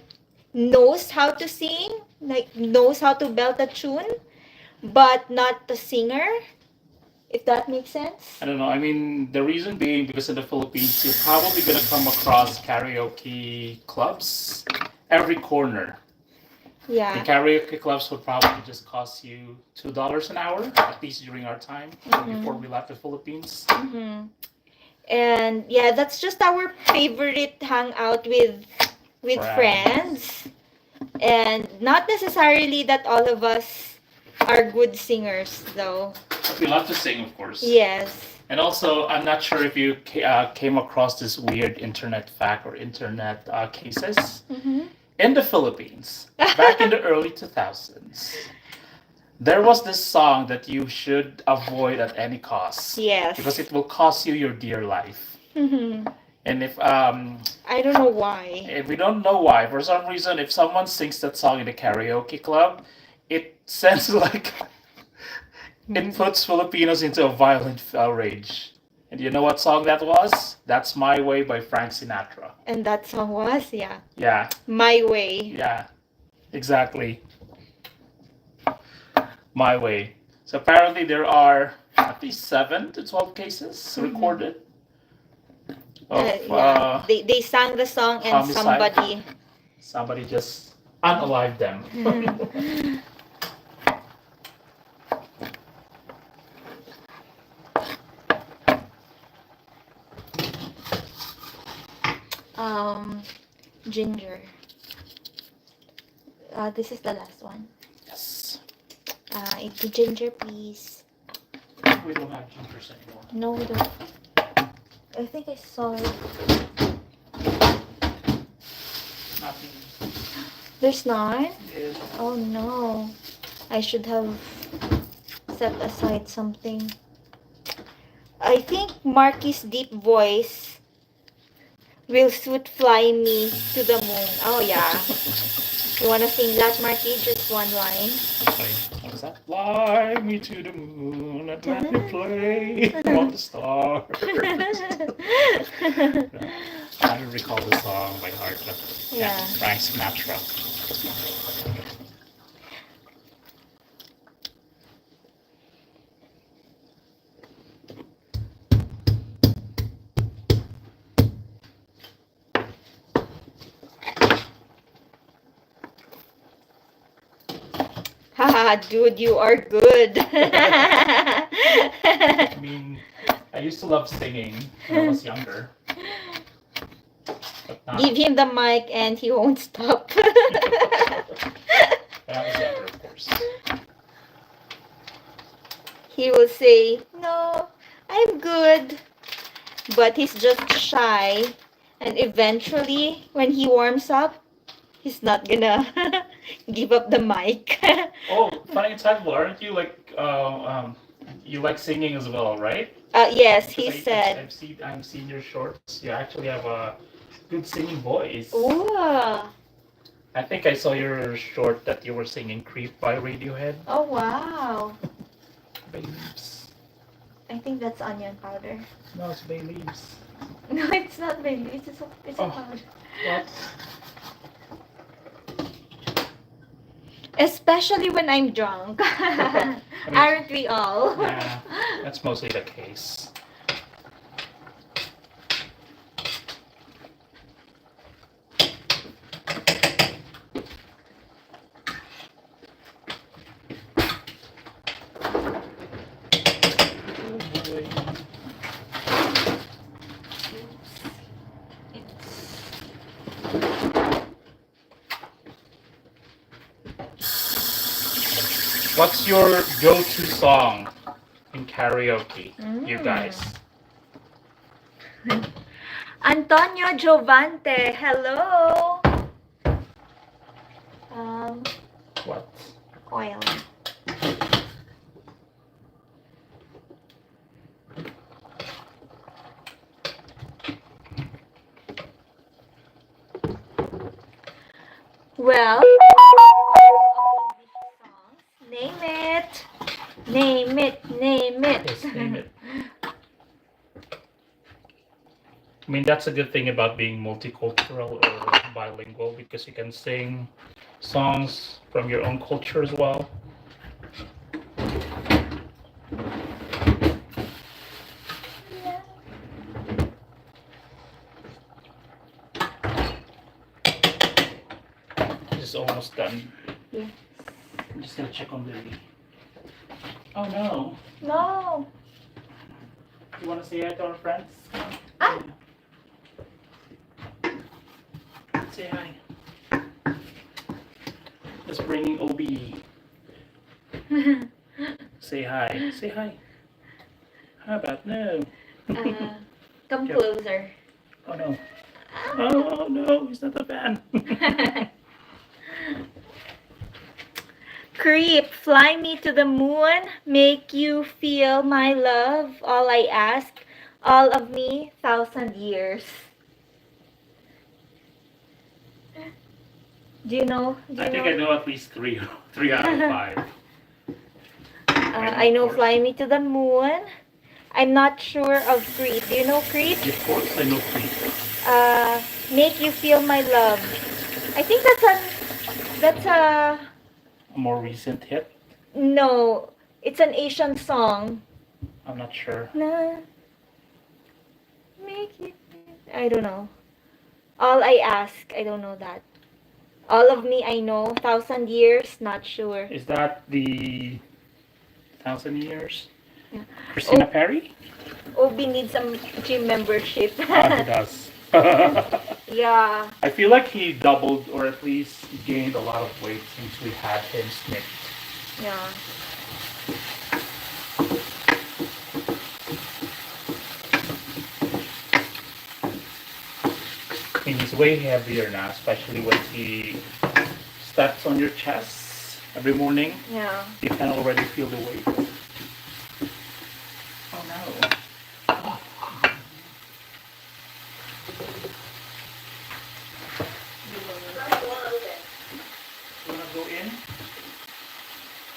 knows how to sing, like knows how to belt a tune, but not the singer, if that makes sense. I don't know. I mean, the reason being because in the Philippines, you're probably gonna come across karaoke clubs every corner. The Yeah. karaoke clubs would probably just cost you $2 an hour, at least during our time before we left the Philippines. Mm-hmm. And yeah, that's just our favorite hangout with friends. And not necessarily that all of us are good singers, though. We love to sing, of course. Yes. And also, I'm not sure if you came across this weird internet fact or internet cases. Mm-hmm. In the Philippines, back in the early 2000s, there was this song that you should avoid at any cost. Yes. Because it will cost you your dear life. Mm-hmm. And if I don't know why. if we don't know why, for some reason, if someone sings that song in a karaoke club, it sends like it puts Filipinos into a violent rage. And you know what song that was? That's My Way by Frank Sinatra. And that song was, yeah, Yeah, My Way. yeah, exactly. My Way. So apparently there are at least 7 to 12 cases recorded of Yeah. They sang the song and homicide. Somebody just unalived them. Ginger. This is the last one. Yes. The ginger, please. We don't have gingers anymore. No, we don't. I think I saw it. Nothing. There's not? Is. Oh no. I should have set aside something. I think Marky's deep voice will suit Fly Me to the Moon. Oh yeah. You wanna sing that, Marky? Just one line. Okay. What is that? Fly me to the moon and let me play among the stars. I don't recall the song by heart, but yeah, Yeah. Frank Sinatra. Haha, dude, you are good. I mean, I used to love singing when I was younger. But not Give him the mic and he won't stop. when I was younger, of course. He will say, "No, I'm good." But he's just shy. And eventually, when he warms up, he's not gonna give up the mic. Oh, funny sidebar, aren't you like you like singing as well, right? Yes, Because he said. I've seen your shorts. You actually have a good singing voice. Ooh. I think I saw your short that you were singing "Creep" by Radiohead. Oh, wow. Bay leaves. I think that's onion powder. No, it's bay leaves. No, it's not baby. It's a Oh, powder. what? Especially when I'm drunk. I mean, Aren't we all? yeah, that's mostly the case. Oh boy. What's your go-to song in karaoke, you guys? Antonio Giovante, hello. Um, What? oil. Well, name it. Name it. Name it. Yes, name it. I mean, that's a good thing about being multicultural or bilingual because you can sing songs from your own culture as well. This is almost done. Yeah. I'm just gonna check on Lily. Oh no. No. You wanna say hi to our friends? Ah. Say hi. Just bringing OB. Say hi. Say hi. How about no? Come Yep. closer. Oh no. Oh no, he's not a fan. Creep, fly me to the moon, make you feel my love. All I ask, all of me, 1,000 years. Do you know? I think I know at least three out of five. I know Of course. Fly Me to the Moon. I'm not sure of Creep. Do you know Creep? Of course, I know three. Make You Feel My Love. I think that's a A more recent hit. no. It's an Asian song. I'm not sure. Na, make you. I don't know. All I ask. I don't know that. All of me. I know. 1,000 years. Not sure. Is that the 1,000 Years? Yeah. Christina Perry? Obi needs a gym membership. Ah, he does. Yeah. I feel like he doubled or at least gained a lot of weight since we had him snipped. Yeah. I mean, he's way heavier now, especially when he steps on your chest every morning. Yeah. You can already feel the weight. Oh no. You wanna go in? I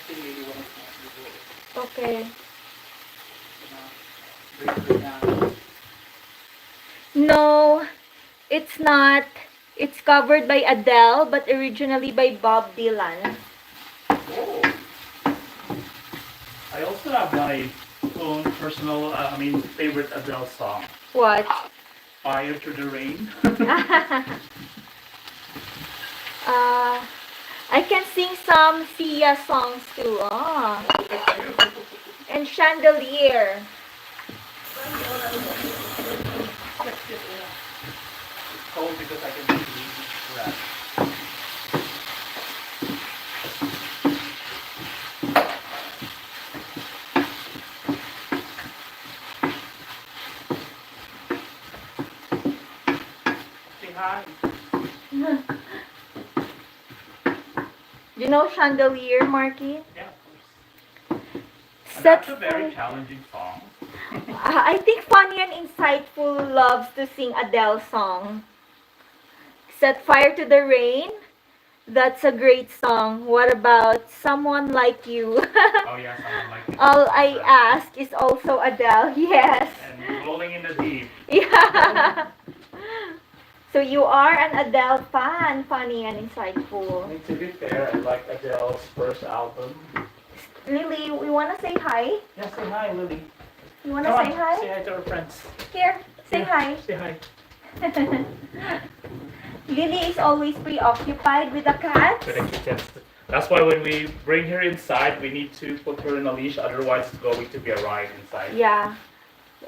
think maybe one of us will go Okay. in. Bring down. No, it's not. It's covered by Adele, but originally by Bob Dylan. Oh. I also have my own personal, favorite Adele song. What? Fire to the Rain. I can sing some Sia songs too. Ah. And Chandelier. Cold because I can see the rap. Say hi. You know Chandelier, Marky? Yeah, of course. And Set that's a fire. very challenging song. I think Funny and Insightful loves to sing Adele song. Set Fire to the Rain. That's a great song. What about Someone Like You? Oh yeah, someone like you. All I Ask is also Adele. Yes. And Rolling in the Deep. Yeah. So you are an Adele fan, Funny and I Insightful. mean, to be fair, I like Adele's first album. Lily, we want to say hi. Yeah, say hi, Lily. You want Come to on, say hi? say hi to our friends. Here, say Here, hi. Say hi. Lily is always preoccupied with the cats. With the kittens. That's why when we bring her inside, we need to put her in a leash. Otherwise, it's going to be a ride inside. Yeah,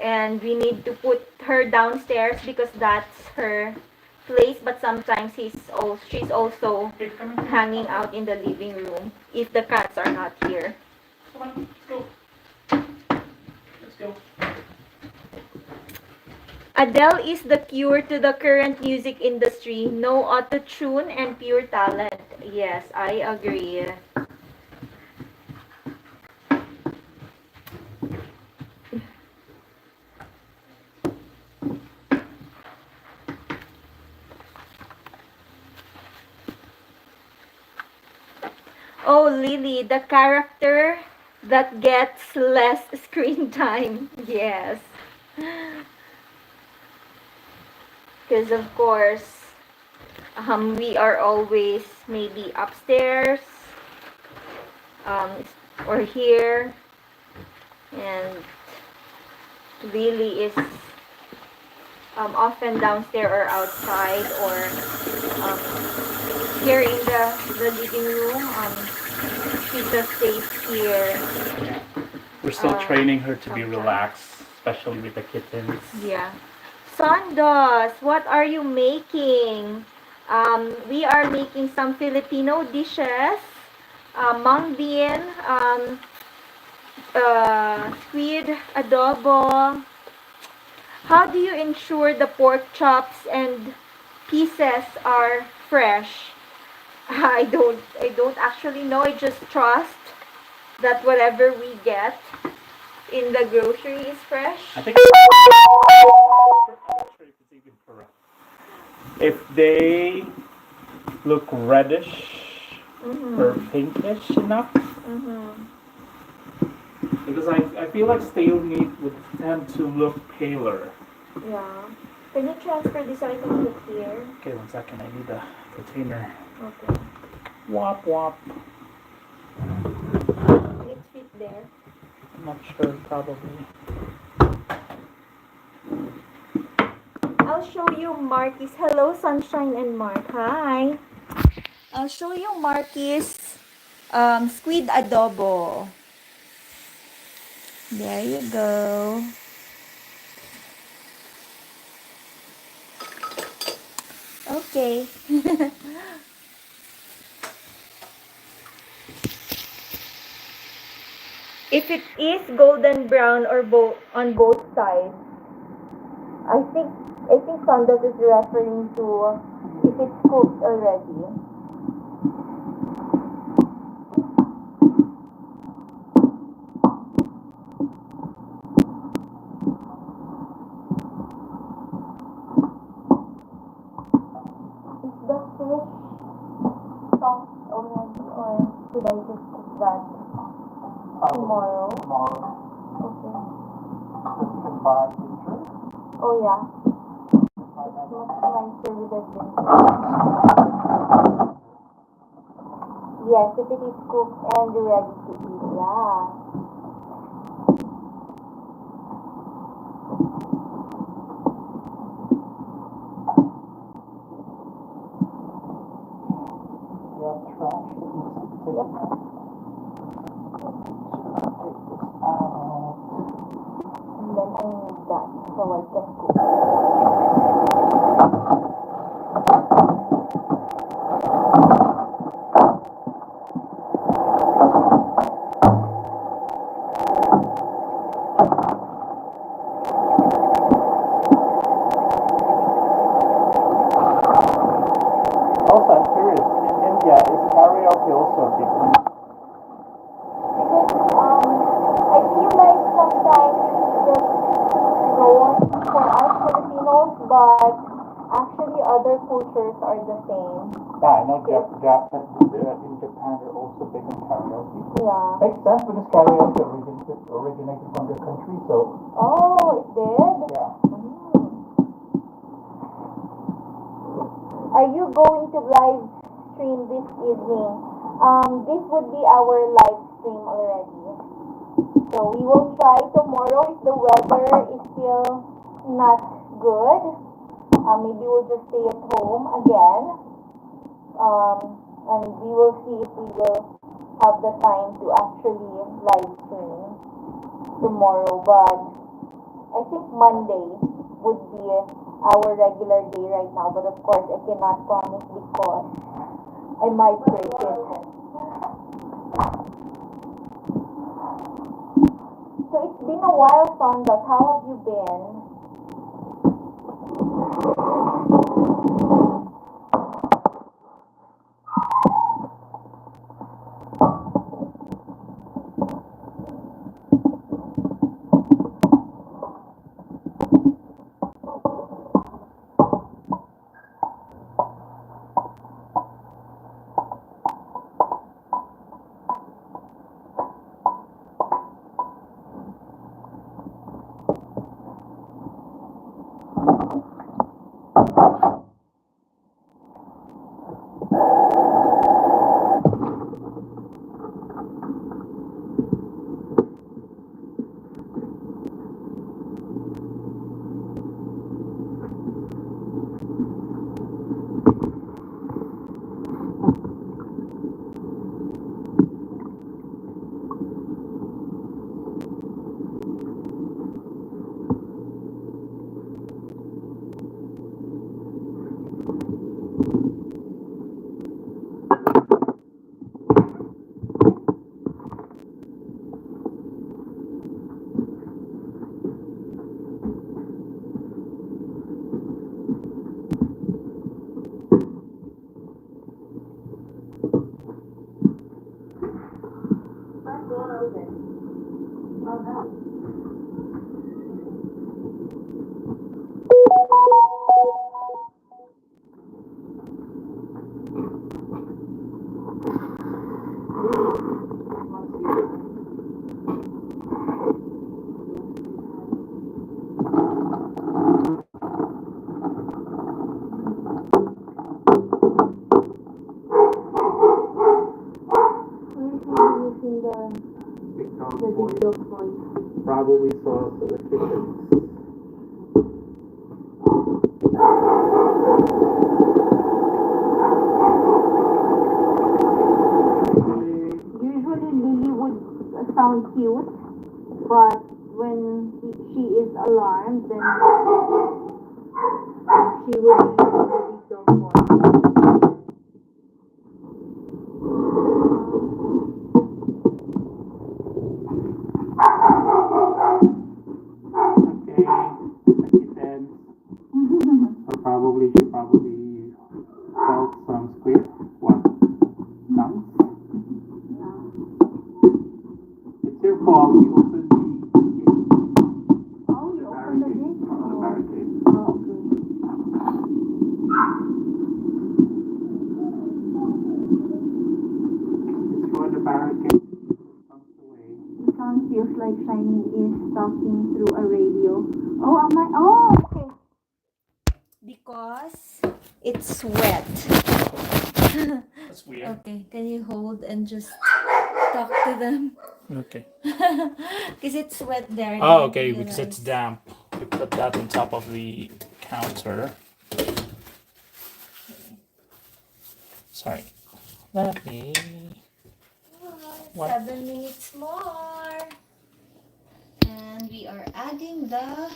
and we need to put her downstairs because that's her place. But sometimes she's also Okay, come on. hanging out in the living room if the cats are not here. Come on, let's go. Let's go. Adele is the cure to the current music industry. No auto-tune and pure talent. Yes, I agree. Oh, Lily, the character that gets less screen time. Yes. Because, of course, we are always maybe upstairs um, or here. And Lily is often downstairs or outside or here in the living room. She just stays here. We're still Uh, training her to be sometimes. relaxed, especially with the kittens. Yeah. Sandos, what are you making? We are making some Filipino dishes. Mung bean, squid adobo. How do you ensure the pork chops and pieces are fresh? I don't actually know. I just trust that whatever we get in the grocery is fresh. I think I'm not sure if it's even correct. If they look reddish or Mm-hmm. pinkish enough, Mm-hmm. because I feel like stale meat would tend to look paler. Yeah. Can you transfer this so I can put here? Okay, 1 second. I need a container. Okay. Wop wop. Can it fit there? I'm not sure. Probably. I'll show you Marky's. Hello, Sunshine and Mark. Hi. I'll show you Marky's squid adobo. There you go. Okay. If it is golden brown or both on both sides, I think I think Sandos is referring to if it's cooked already. Is the fish soft already or should I just cook that tomorrow? Tomorrow. Okay. You can buy ginger. Oh yeah. It's much nicer with the ginger. Yes, if it is cooked and ready to eat, yeah. Yeah, trash. Yep. And then I need that so I can cook. Also, I'm curious. In India, is karaoke also something. Because I feel like sometimes it's just known for us Filipinos, but actually other cultures are the same. Yeah, I know in Japan they're also big on karaoke. Yeah. Makes sense because karaoke originated from their country, so Oh, it did? yeah. Are you going to live stream this evening? This would be our live stream already. So we will try tomorrow if the weather is still not good. Maybe we'll just stay at home again. And we will see if we will have the time to actually live stream tomorrow. But I think Monday would be our regular day right now. But of course, I cannot promise because I might break it. So it's been a while, Sonda. How have you been? Probably saw electricians. Usually Lily would sound cute, but when she is alarmed, then she will be the big dog voice. Or she probably felt some squid. What? Lungs? It's your fault. You opened the gate. Oh, you opened the gate? The barricade. Oh, okay. It's for the barricade. Comes away. The sound feels like Shiny is talking through a radio. Oh, am I? Oh, okay. Because it's wet. That's weird. Okay, can you hold and just talk to them? Okay. Because it's wet there. Oh, okay, because it's damp. We put that on top of the counter. Sorry. Let me. What? 7 minutes more. And we are adding the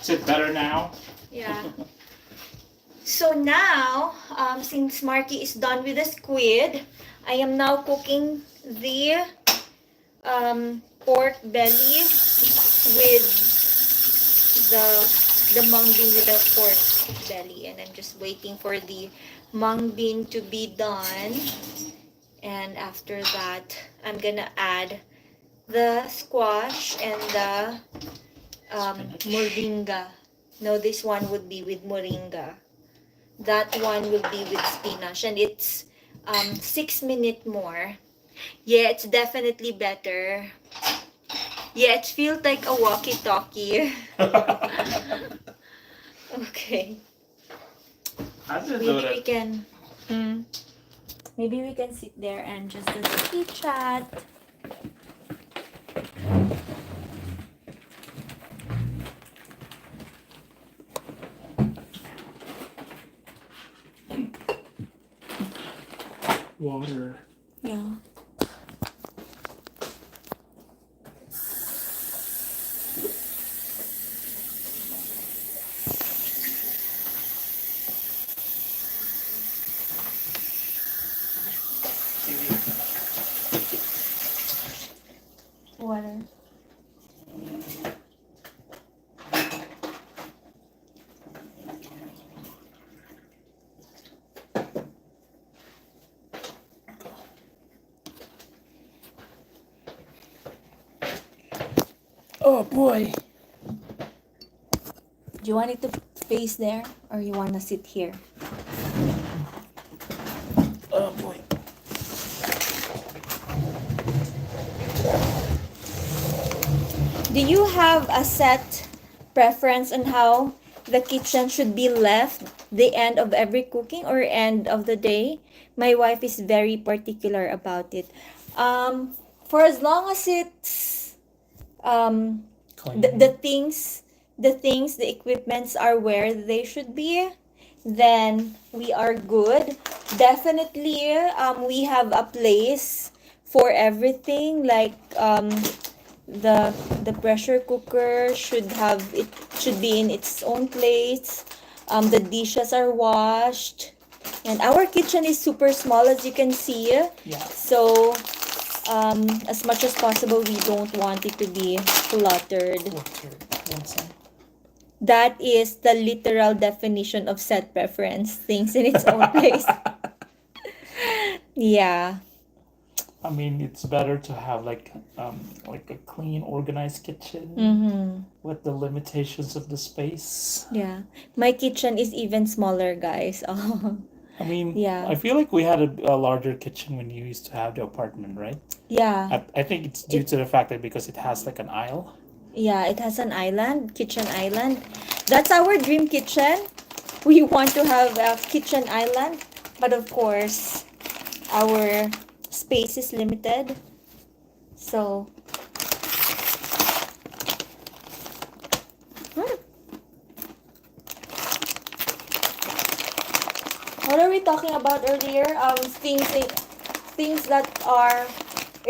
Is it better now? yeah. So now, since Marky is done with the squid, I am now cooking the pork belly with the mung bean with the pork belly. And I'm just waiting for the mung bean to be done. And after that, I'm gonna add the squash and the Spinach. moringa. No, this one would be with moringa. That one will be with spinach. And it's 6 minutes more. Yeah, it's definitely better. Yeah, it feels like a walkie-talkie. Okay. I didn't know Maybe we that. can... Hmm. Maybe we can sit there and just do the chit chat. Water. Yeah. Water. Oh boy. Do you want it to face there or you want to sit here? Oh boy. Do you have a set preference on how the kitchen should be left the end of every cooking or end of the day? My wife is very particular about it. For as long as it's Clean. the equipments are where they should be, then we are good. Definitely, we have a place for everything. Like the pressure cooker should be in its own place. The dishes are washed, and our kitchen is super small, as you can see. Yeah. So as much as possible, we don't want it to be cluttered. Water. Want some? That is the literal definition of set preference. Things in its own place. Yeah. I mean, it's better to have like a clean, organized kitchen Mm-hmm. with the limitations of the space. Yeah. My kitchen is even smaller, guys. Oh. I mean, Yeah. I feel like we had a larger kitchen when you used to have the apartment, right? Yeah. I think it's due to the fact that because it has like an aisle. Yeah, it has an island, kitchen island. That's our dream kitchen. We want to have a kitchen island, but of course, our space is limited. So, hmm, what are we talking about earlier? Things that are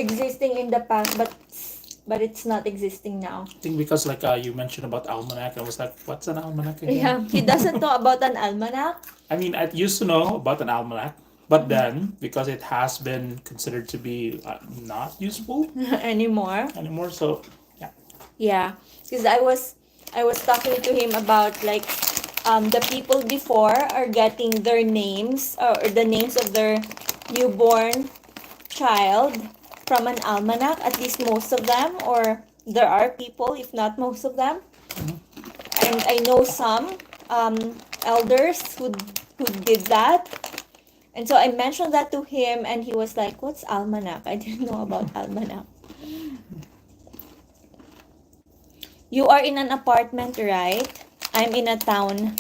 existing in the past, but it's not existing now. I think because like you mentioned about almanac, I was like, what's an almanac again? Yeah, he doesn't know about an almanac. I mean, I used to know about an almanac, but then because it has been considered to be not useful Anymore. anymore, so yeah. Yeah, because I was talking to him about like the people before are getting their names or the names of their newborn child from an almanac, at least most of them, or there are people, if not most of them. And I know some elders who did that. And so I mentioned that to him and he was like, "What's almanac? I didn't know about almanac." You are in an apartment, right? I'm in a town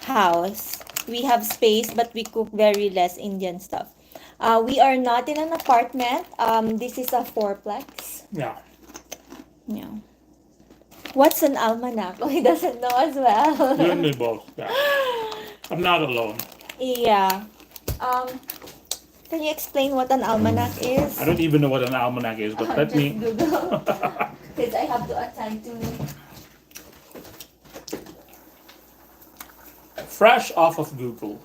house. We have space, but we cook very less Indian stuff. We are not in an apartment. This is a fourplex. Yeah. Yeah. What's an almanac? Oh, he doesn't know as You and well. me both. Yeah. I'm not alone. Yeah. Can you explain what an almanac is? I don't even know what an almanac is, but let Just me. Google. Because I have to attend to it. Fresh off of Google.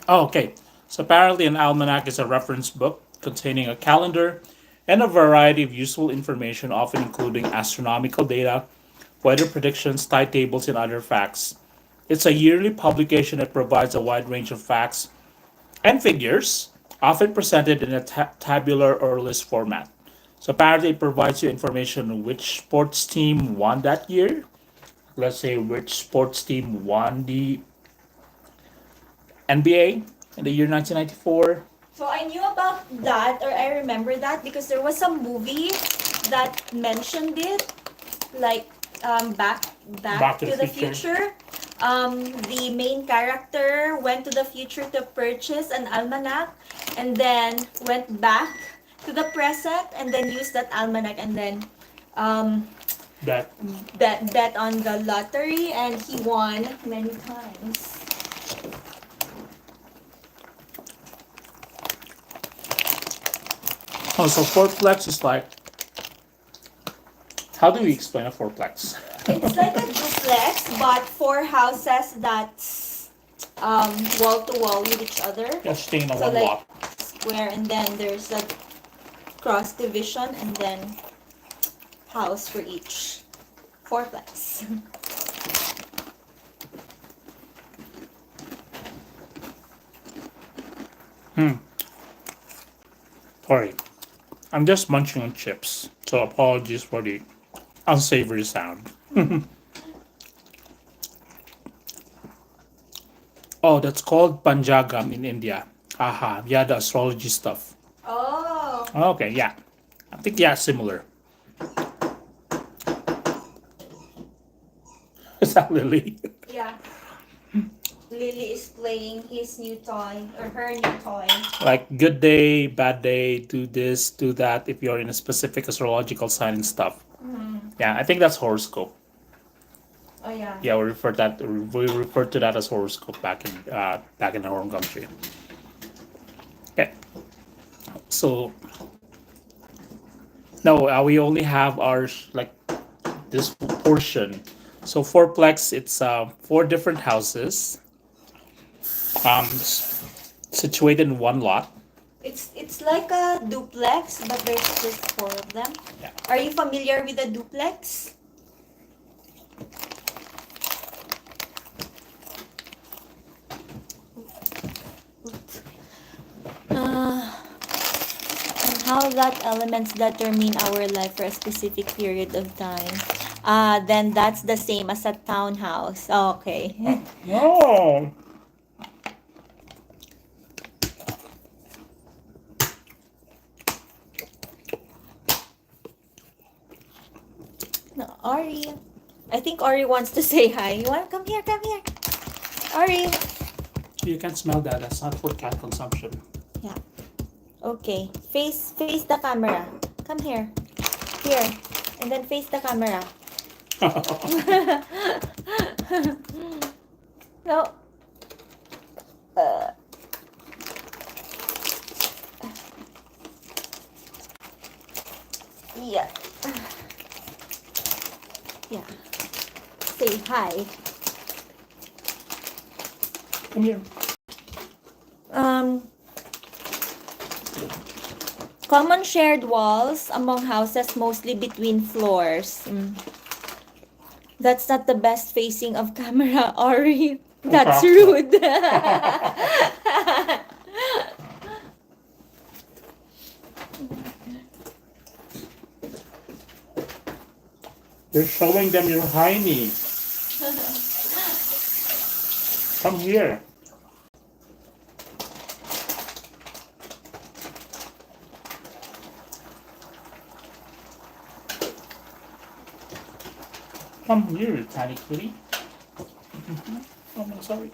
Oh, okay. So apparently, an almanac is a reference book containing a calendar, and a variety of useful information, often including astronomical data, weather predictions, tide tables, and other facts. It's a yearly publication that provides a wide range of facts and figures, often presented in a tabular or list format. So apparently, it provides you information on which sports team won that year. Let's say which sports team won the NBA in the year 1994. So I knew about that, or I remember that because there was some movie that mentioned it, like back Back to the to the Future. future. The main character went to the future to purchase an almanac, and then went back to the present, and then used that almanac, and then um, That bet on the lottery, and he won many times. oh, so fourplex is like, how do we explain a fourplex? It's like a duplex, but four houses that's wall to wall with each other. Just staying on So one like lot. square, and then there's a cross division, and then house for each fourplex. Sorry, I'm just munching on chips, so apologies for the unsavory sound. Oh, that's called Panjagam in India. Aha, yeah, the astrology stuff. Oh, Okay, yeah. I think, yeah, similar. Is that Lily? yeah. Lily is playing his new toy, or her new toy. Like, good day, bad day, do this, do that, if you're in a specific astrological sign and stuff. Yeah, I think that's horoscope. Oh yeah. Yeah, we refer to that as horoscope back in our own country. Okay, so no, we only have our like this portion. So fourplex, it's four different houses, situated in one lot. It's like a duplex, but there's just four of them. Yeah. Are you familiar with a duplex? And how that elements determine our life for a specific period of time. Then that's the same as a townhouse. Okay. No. No, Ari. I think Ari wants to say hi. You want to come here? Come here. Ari. You can smell that. That's not for cat consumption. Yeah. Okay. Face the camera. Come here. Here. And then face the camera. No. Yeah. Yeah. Say hi. Come here. Common shared walls among houses, mostly between floors. That's not the best facing of camera, Ari. That's rude. You're showing them your hiney. Come here. Come here, you tiny kitty. Oh, no, sorry.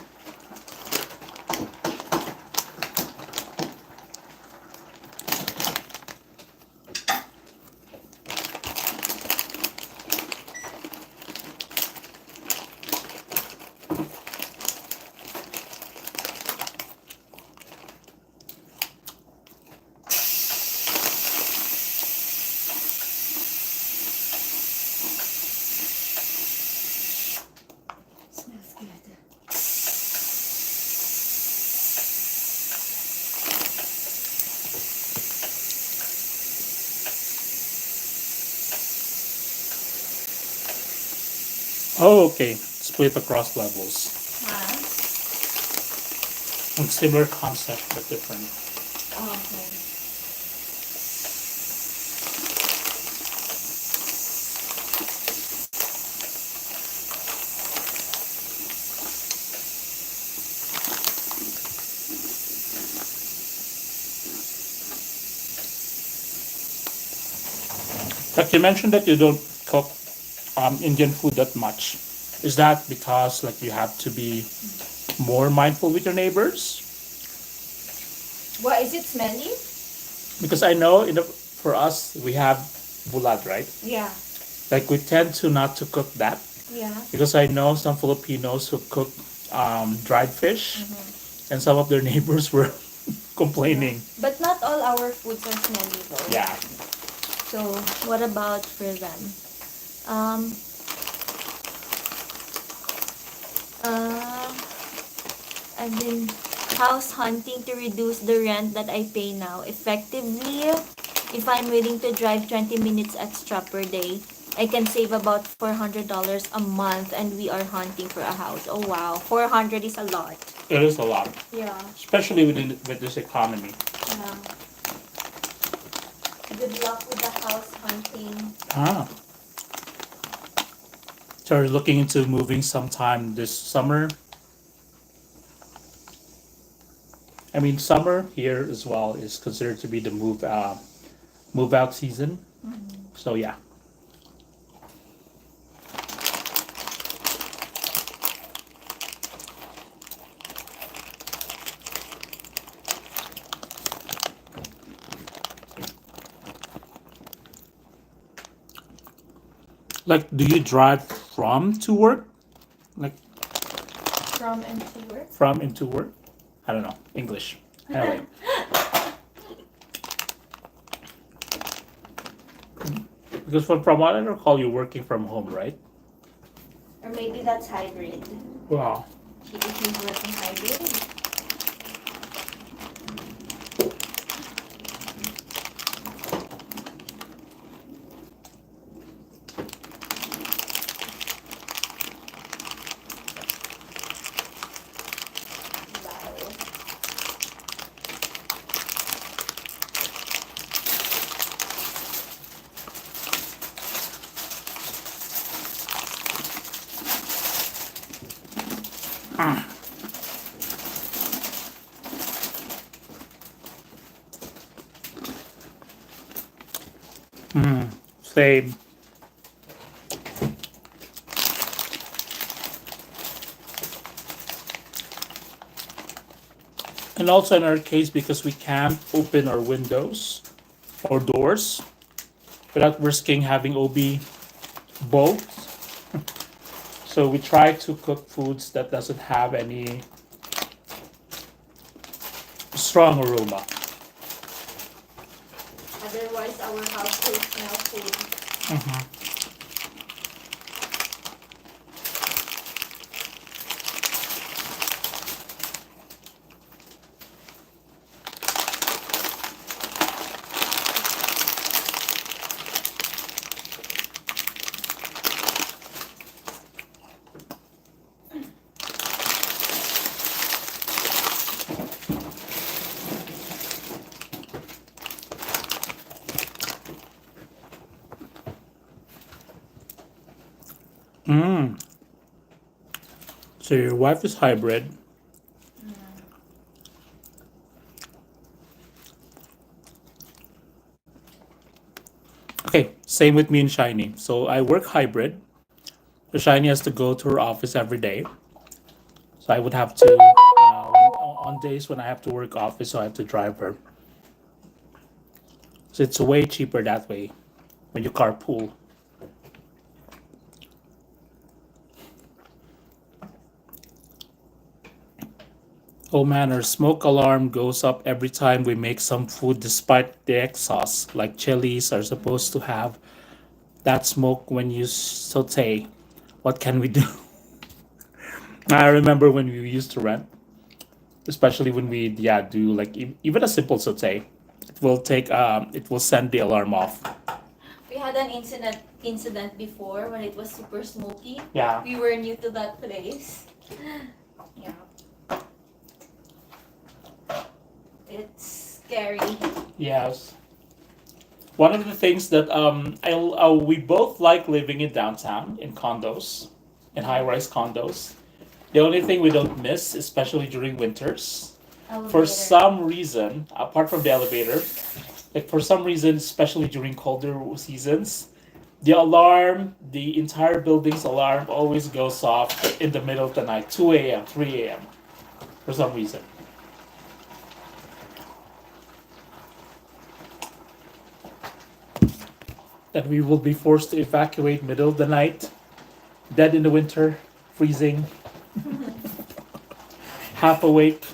Smells good. Oh, okay. Split across levels. Huh? Similar concept but different. Okay. Like you mentioned that you don't cook Indian food that much. Is that because like you have to be more mindful with your neighbors? What is it smelly? Because I know for us we have bulad, right? Yeah. Like we tend to not to cook that Yeah. because I know some Filipinos who cook dried fish, Mm-hmm. and some of their neighbors were Yeah. complaining. But not all our foods are smelly though. Yeah. So what about for them? Um. Uh. I've been house hunting to reduce the rent that I pay now. Effectively, if I'm willing to drive 20 minutes extra per day, I can save about $400 a month and we are hunting for a house. Oh wow, 400 is a lot. It is a lot, Yeah, especially with this economy. yeah. Good luck with the house hunting. Ah, so you're looking into moving sometime this summer. I mean, summer here as well is considered to be the move out season. Mhm. So yeah, like, do you drive from to work? Like From and to work? from into work? I don't know English. Anyway, because from what I recall, you're working from home, right? Or maybe that's hybrid. Wow. If he's working hybrid. Wow. Same. And also in our case, because we can't open our windows or doors without risking having OB both, so we try to cook foods that doesn't have any strong aroma. Otherwise, our house will smell food. Mhm. Mm. So your wife is hybrid. Okay, same with me and Shiny. So I work hybrid. So Shiny has to go to her office every day. So I would have to, on days when I have to work office, so I have to drive her. So it's way cheaper that way when you carpool. Oh man, our smoke alarm goes up every time we make some food despite the exhaust. Like chilies are supposed to have that smoke when you saute. What can we do? I remember when we used to rent, especially when we do like even a simple saute. It will send the alarm off. We had an incident before when it was super smoky. Yeah. We were new to that place. Yeah. It's scary. Yes. One of the things that we both like living in downtown in condos, in high-rise condos. The only thing we don't miss, especially during winters, for Elevator. some reason, apart from the elevator, like for some reason, especially during colder seasons, the alarm, the entire building's alarm always goes off in the middle of the night, 2 a.m., 3 a.m., for some reason. That we will be forced to evacuate middle of the night, dead in the winter, freezing, half awake,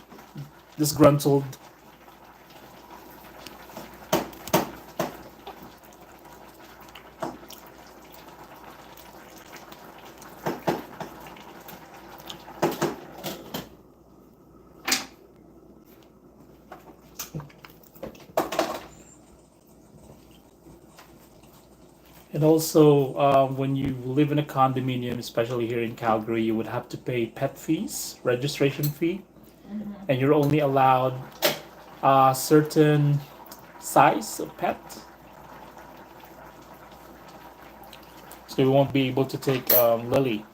disgruntled. And also, when you live in a condominium, especially here in Calgary, you would have to pay pet fees, registration fee, and you're only allowed a certain size of pet. So you won't be able to take Lily.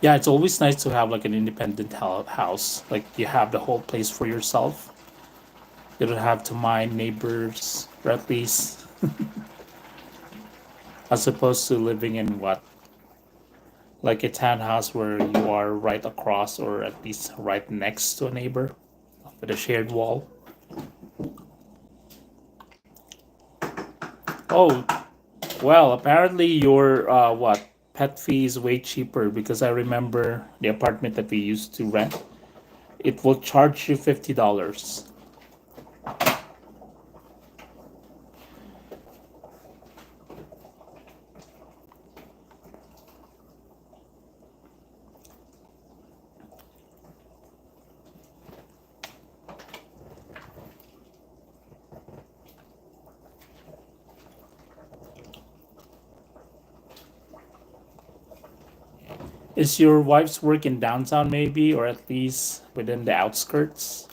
Yeah, it's always nice to have like an independent house. Like you have the whole place for yourself. You don't have to mind neighbors, or at least as opposed to living in what? Like a townhouse where you are right across or at least right next to a neighbor with a shared wall. Oh, well, apparently your what? Pet fee is way cheaper because I remember the apartment that we used to rent. It will charge you $50. Is your wife's work in downtown maybe, or at least within the outskirts?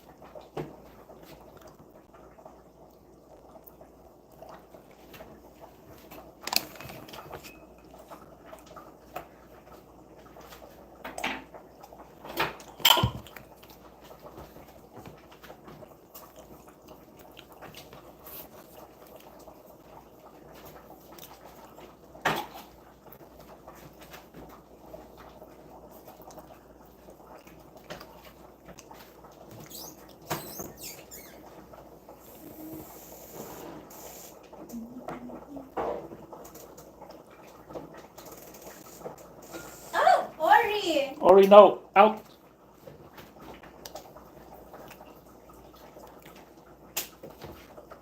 Oh, Ori! Ori, no, out.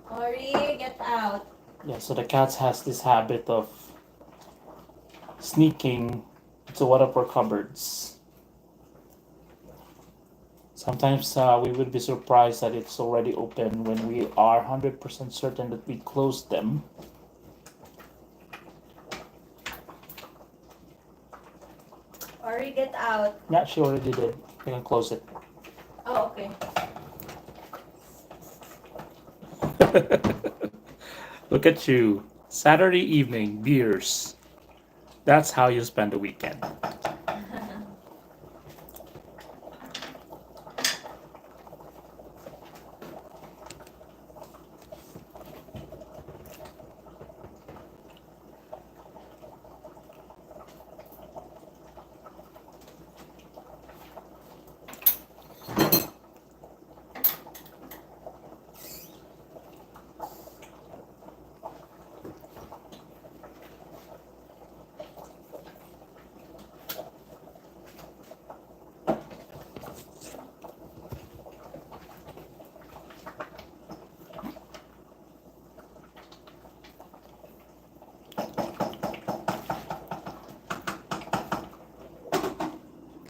Ori, get out. Yeah, so the cat has this habit of sneaking to one of our cupboards. Sometimes we would be surprised that it's already open when we are 100% certain that we closed them. Ori, get out. Yeah, she already did. We can close it. Oh, okay. Look at you. Saturday evening, beers. That's how you spend the weekend.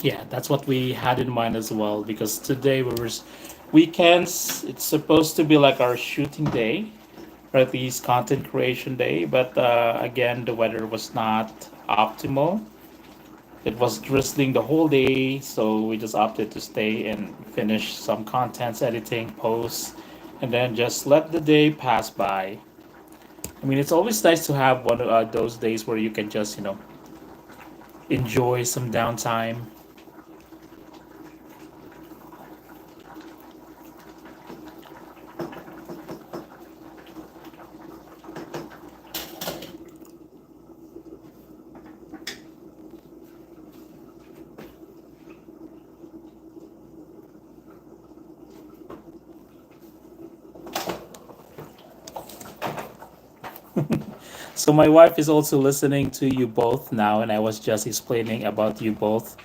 Yeah, that's what we had in mind as well. Because today weekends. It's supposed to be like our shooting day, or at least content creation day. But again, the weather was not optimal. It was drizzling the whole day, so we just opted to stay and finish some contents editing, posts, and then just let the day pass by. I mean, it's always nice to have one of those days where you can just, enjoy some downtime. So my wife is also listening to you both now, and I was just explaining about you both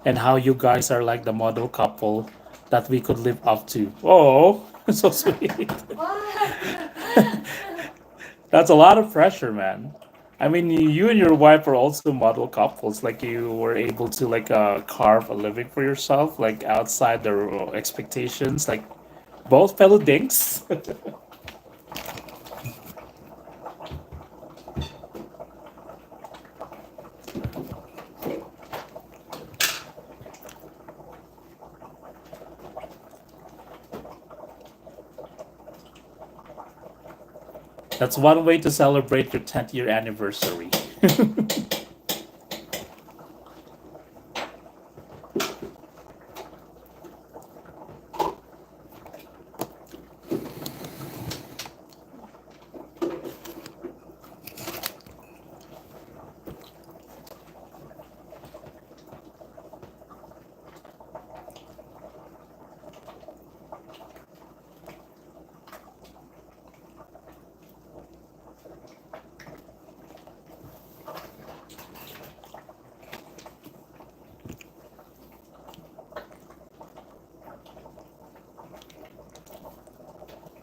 and how you guys are like the model couple that we could live up to. Oh, so sweet. What? That's a lot of pressure, man. I mean, you and your wife are also model couples. Like you were able to like carve a living for yourself, like outside their expectations. Like both fellow dinks. That's one way to celebrate your 10th year anniversary.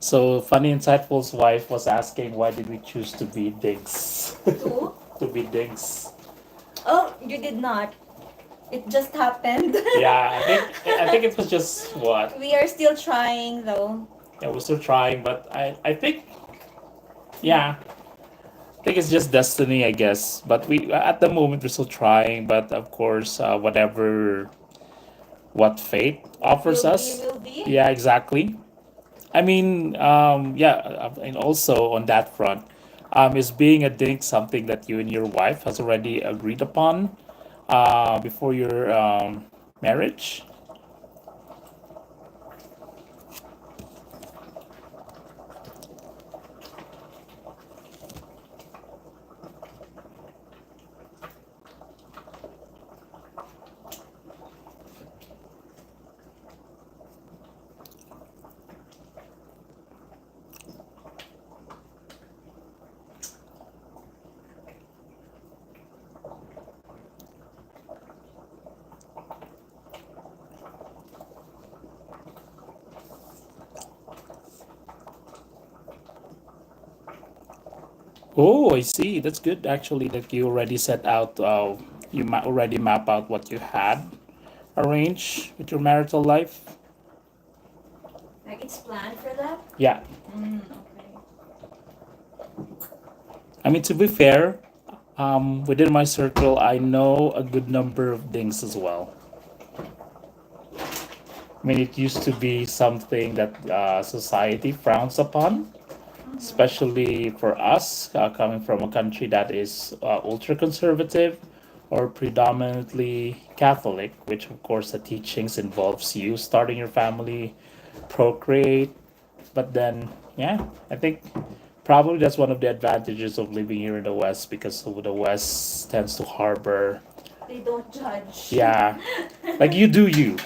So funny insightful's wife was asking why did we choose to be dinks? Two? To be dinks. Oh, you did not. It just happened. Yeah, I think it was just what. We are still trying though. Yeah, we're still trying, but I think yeah, I think it's just destiny, I guess. But we at the moment we're still trying, but of course, whatever what fate offers Will be, us. will be. Yeah, exactly. I mean, yeah, and also on that front, is being a dink something that you and your wife has already agreed upon before your marriage? Oh, I see. That's good actually that you already set out, already map out what you had arranged with your marital life. Like it's planned for that? Yeah. Okay. I mean, to be fair, within my circle, I know a good number of things as well. I mean, it used to be something that society frowns upon, especially for us coming from a country that is ultra conservative or predominantly Catholic, which of course the teachings involves you starting your family, procreate. But then, yeah, I think probably that's one of the advantages of living here in the West because the West tends to harbor, They don't judge. yeah, like you do you.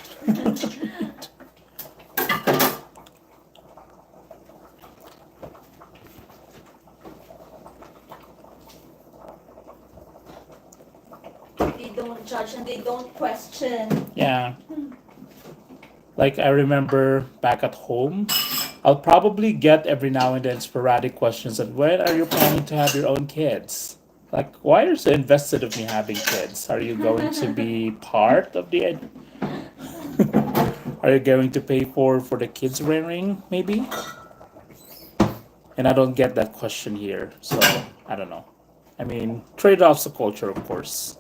They don't judge and they don't question. Yeah. Like I remember back at home, I'll probably get every now and then sporadic questions on when are you planning to have your own kids? Like, why are you so invested of me having kids? Are you going to be part of the? Are you going to pay for the kids rearing? Maybe. And I don't get that question here, so I don't know. I mean, trade-offs of culture, of course.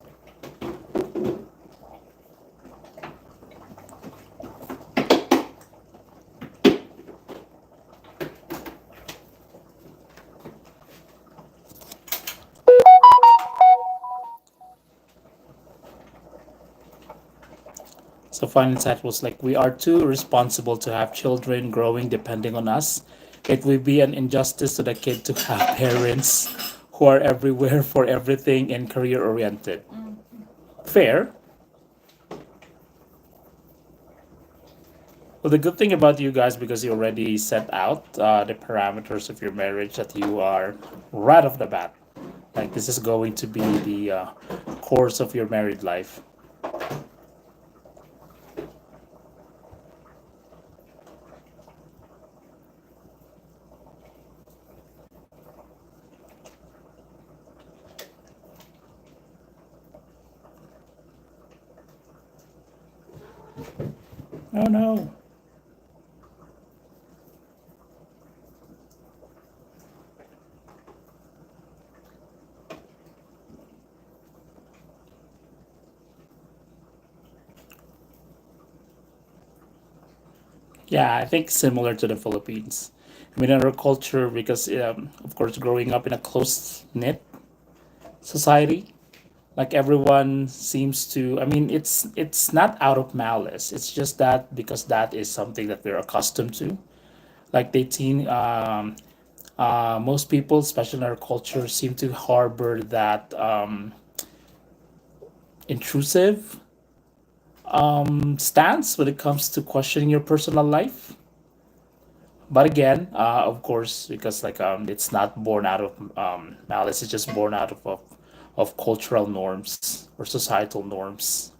So final insight was like, we are too responsible to have children growing depending on us. It would be an injustice to the kid to have parents who are everywhere for everything and career oriented. Fair. Well, the good thing about you guys, because you already set out the parameters of your marriage, that you are right off the bat. Like, this is going to be the course of your married life. Oh no. Yeah, I think similar to the Philippines. I mean, in our culture, because of course, growing up in a close knit society, like everyone seems to. I mean, it's not out of malice. It's just that because that is something that we're accustomed to. Like they teen, most people, especially in our culture, seem to harbor that intrusive stance when it comes to questioning your personal life. But again, of course, because like it's not born out of malice; it's just born out of cultural norms or societal norms.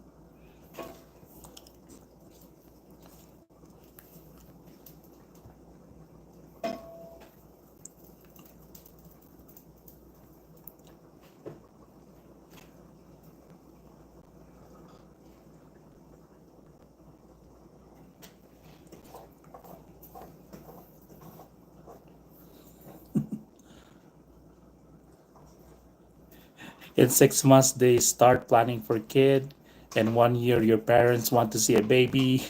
In 6 months, they start planning for kid. In 1 year, your parents want to see a baby.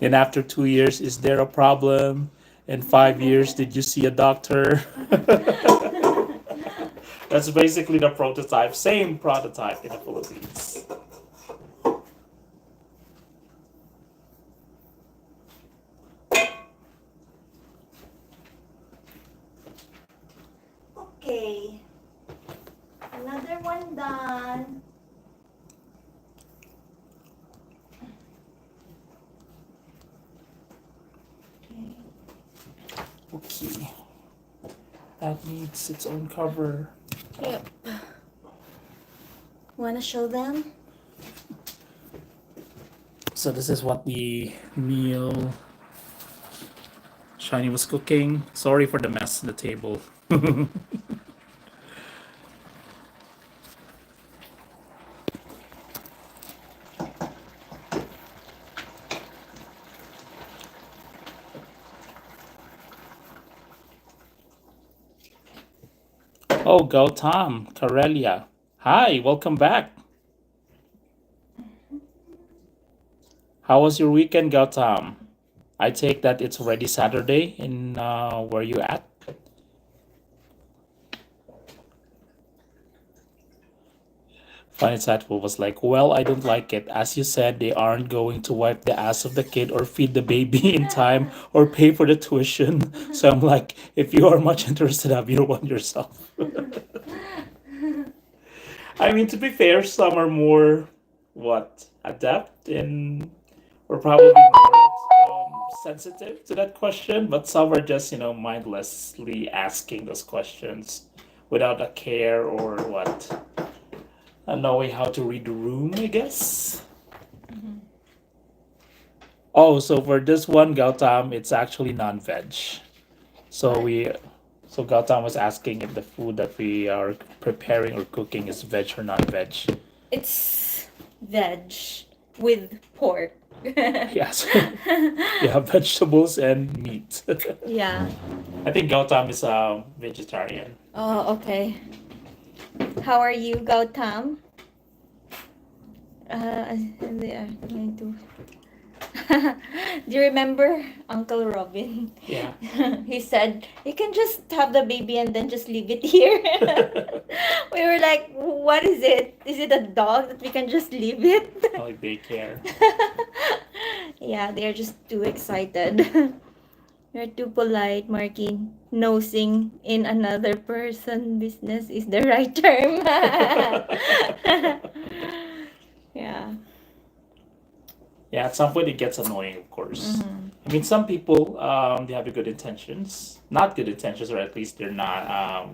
And after 2 years, is there a problem? In 5 years, did you see a doctor? That's basically the prototype. Same prototype in the Philippines. Okay. Another one done. Okay. Okay. That needs its own cover. Yep. Wanna show them? So this is what the meal Shiny was cooking. Sorry for the mess on the table. Oh, Gautam, Karelia. Hi, welcome back. How was your weekend, Gautam? I take that it's already Saturday in where you at? Fine Insightful was like, well, I don't like it. As you said, they aren't going to wipe the ass of the kid or feed the baby in time or pay for the tuition. So I'm like, if you are much interested, have your one yourself. I mean, to be fair, some are more, what, adept in, or probably more sensitive to that question, but some are just, mindlessly asking those questions without a care or what, knowing how to read the room, I guess. Oh, so for this one, Gautam, it's actually non-veg. So What? we, So Gautam was asking if the food that we are preparing or cooking is veg or non-veg. It's veg with pork. Yes, we have vegetables and meat. Yeah. I think Gautam is a vegetarian. Oh, okay. How are you, Gautam? They are going to. Do you remember Uncle Robin? Yeah. He said, "You can just have the baby and then just leave it here." We were like, "What is it? Is it a dog that we can just leave it?" Like they care. Yeah, they're just too excited. You're too polite, Marky. Nosing in another person business is the right term. Yeah. Yeah, at some point it gets annoying, of course. Mm-hmm. I mean, some people they have good intentions, not good intentions, or at least they're not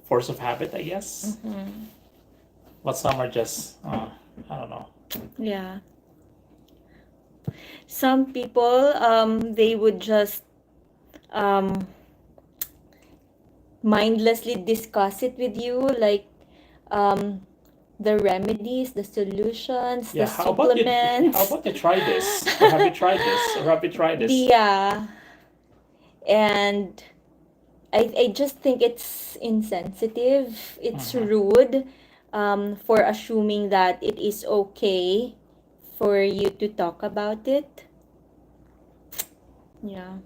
force of habit, I guess. Mm-hmm. But some are just I don't know. Yeah. Some people, they would just um, mindlessly discuss it with you, like um, the remedies, the solutions, the Yeah, how about you? How supplements. about you try this? Or have you tried this? Or have you tried this? Yeah, and I just think it's insensitive. It's Mhm. rude for assuming that it is okay for you to talk about it. Yeah.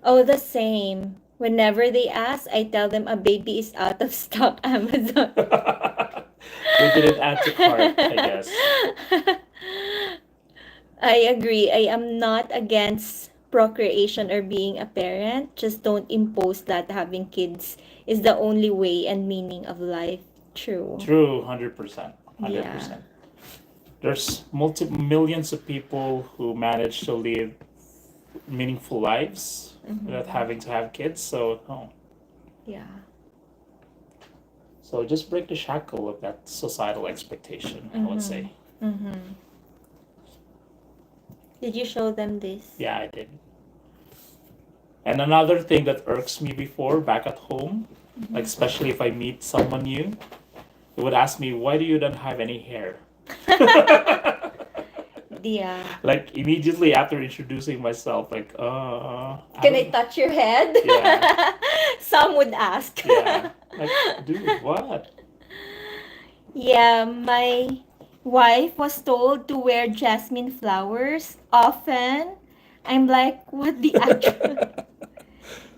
Oh, the same. Whenever they ask, I tell them a baby is out of stock, Amazon. We didn't add to cart, I guess. I agree. I am not against procreation or being a parent. Just don't impose that having kids is the only way and meaning of life. True. True, 100%. Yeah. 100%. There's millions of people who manage to live meaningful lives without Mm-hmm. having to have kids. So, oh. Yeah. So just break the shackle of that societal expectation, I would Mm-hmm. say. Mm-hmm. Did you show them this? Yeah, I did. And another thing that irks me before back at home, like especially if I meet someone new, they would ask me, "Why do you don't have any hair?" Yeah. Like immediately after introducing myself, like, I Can I don't. touch your head? Yeah, Some would ask. yeah. Like, dude, what? Yeah, my wife was told to wear jasmine flowers often. I'm like, what the actual?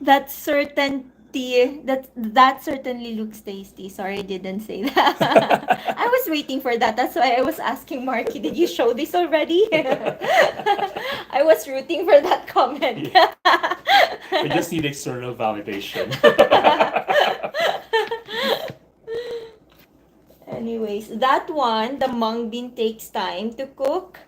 That certainty that certainly looks tasty. Sorry, I didn't say that. I was waiting for that. That's why I was asking Marky, did you show this already? I was rooting for that comment. Yeah. We just need external validation. Anyways, that one, the mung bean takes time to cook.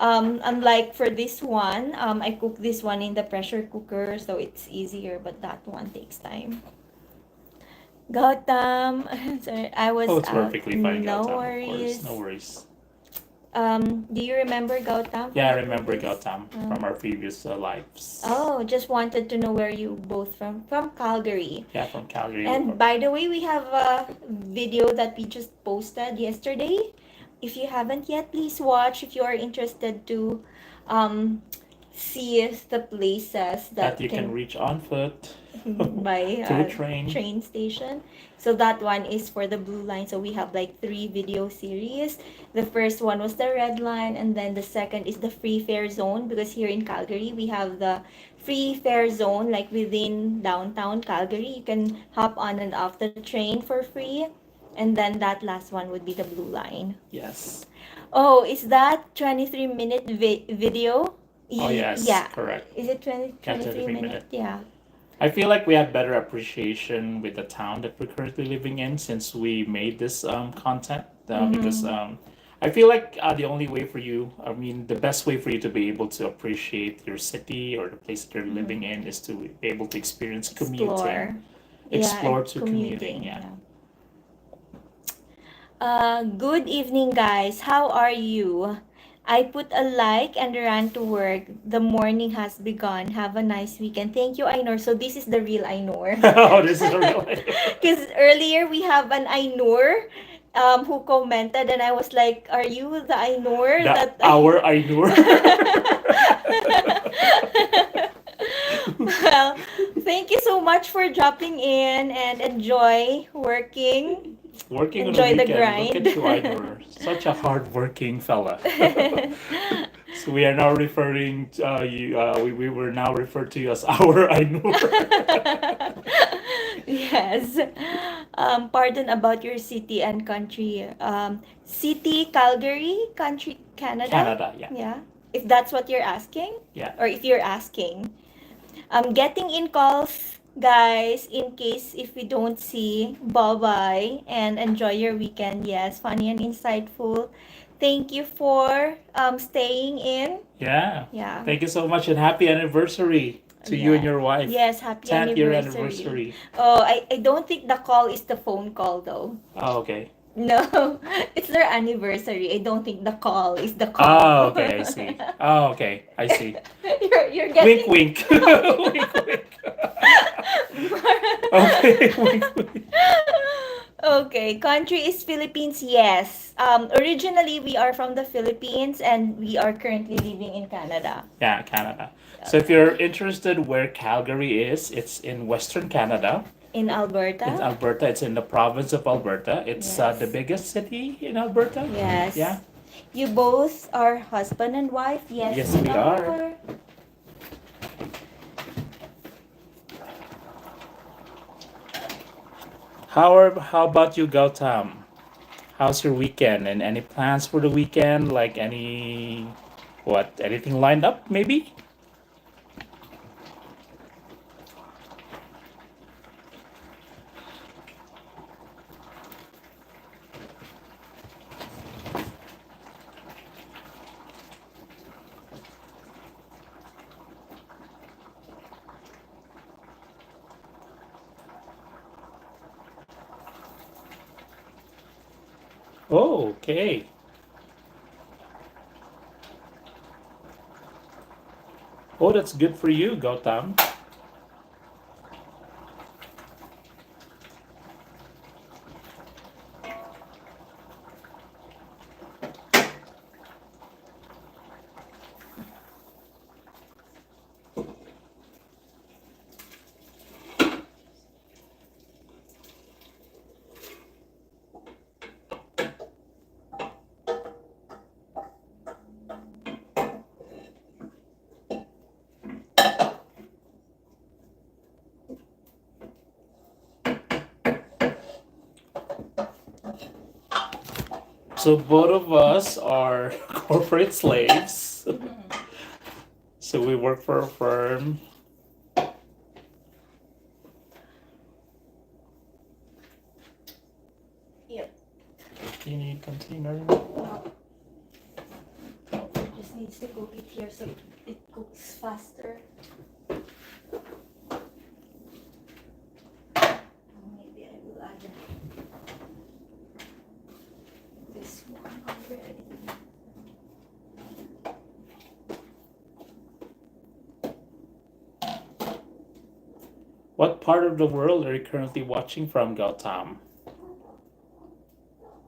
Unlike for this one, I cook this one in the pressure cooker, so it's easier, but that one takes time. Gautam, sorry, I was Oh, it's out. perfectly fine, No Gautam, of course. worries. No worries. Do you remember Gautam? Yeah, I from remember previous? Gautam from our previous lives. Oh, just wanted to know where you both from. From Calgary. Yeah, from Calgary. And by the way, we have a video that we just posted yesterday. If you haven't yet, please watch if you are interested to um, see the places That that you can reach on foot by through train. train station. So that one is for the blue line. So we have like 3 video series. The first one was the red line, and then the second is the free fare zone, because here in Calgary we have the free fare zone, like within downtown Calgary. You can hop on and off the train for free. And then that last one would be the blue line. Yes. Oh, is that 23-minute video? Oh, yes, Yeah. correct. Is it 20, Yeah, 23 23 minute? minute. Yeah. I feel like we have better appreciation with the town that we're currently living in since we made this content. Because I feel like the only way for you, I mean, the best way for you to be able to appreciate your city or the place that you're living in is to be able to experience commuting. Explore. Explore and to commuting, yeah. Good evening, guys. How are you? I put a like and ran to work. The morning has begun. Have a nice weekend. Thank you, Ainor. So this is the real Ainor. Oh, this is a real life. Because earlier we have an Ainur who commented, and I was like, "Are you the Ainur The that?" our Ainur. Well, thank you so much for dropping in and enjoy working. Working on the Enjoy the weekend. Look grind. at you, Ainur. Such a hard-working fella. So we are now referring to, we were now referred to you as our Ainur. Yes. Pardon about your city and country. City, Calgary, country, Canada? Canada, yeah. Yeah. If that's what you're asking, Yeah. or if you're asking. Getting in calls, guys, in case if we don't see, bye-bye, and enjoy your weekend. Yes, funny and insightful. Thank you for staying in. Yeah. Yeah. Thank you so much and happy anniversary to you and Yeah. your wife. Yes, happy 10th year anniversary. anniversary. Oh, I don't think the call is the phone call though. Oh, okay. No, it's their anniversary. I don't think the call is the Oh, call. okay, I see. Oh, okay, I see. You're Wink, getting wink. Wink, wink. Okay, wink, wink. Okay, country is Philippines. Yes. Originally we are from the Philippines and we are currently living in Canada. Yeah, Canada. So if you're interested where Calgary is, it's in Western Canada. In In Alberta? Alberta, it's in the province of Alberta. It's Yes. the biggest city in Alberta. Yes. Yeah. You both are husband and wife? Yes, Yes, we are. How about you, Gautam? How's your weekend and any plans for the weekend? Like anything lined up maybe? Oh, okay. Oh, that's good for you, Gautam. So both of us are corporate slaves. So we work for a firm. Yep. You need container. No, it just needs to cook it here so it cooks faster. Maybe I will add this one already. What part of the world are you currently watching from, Gautam?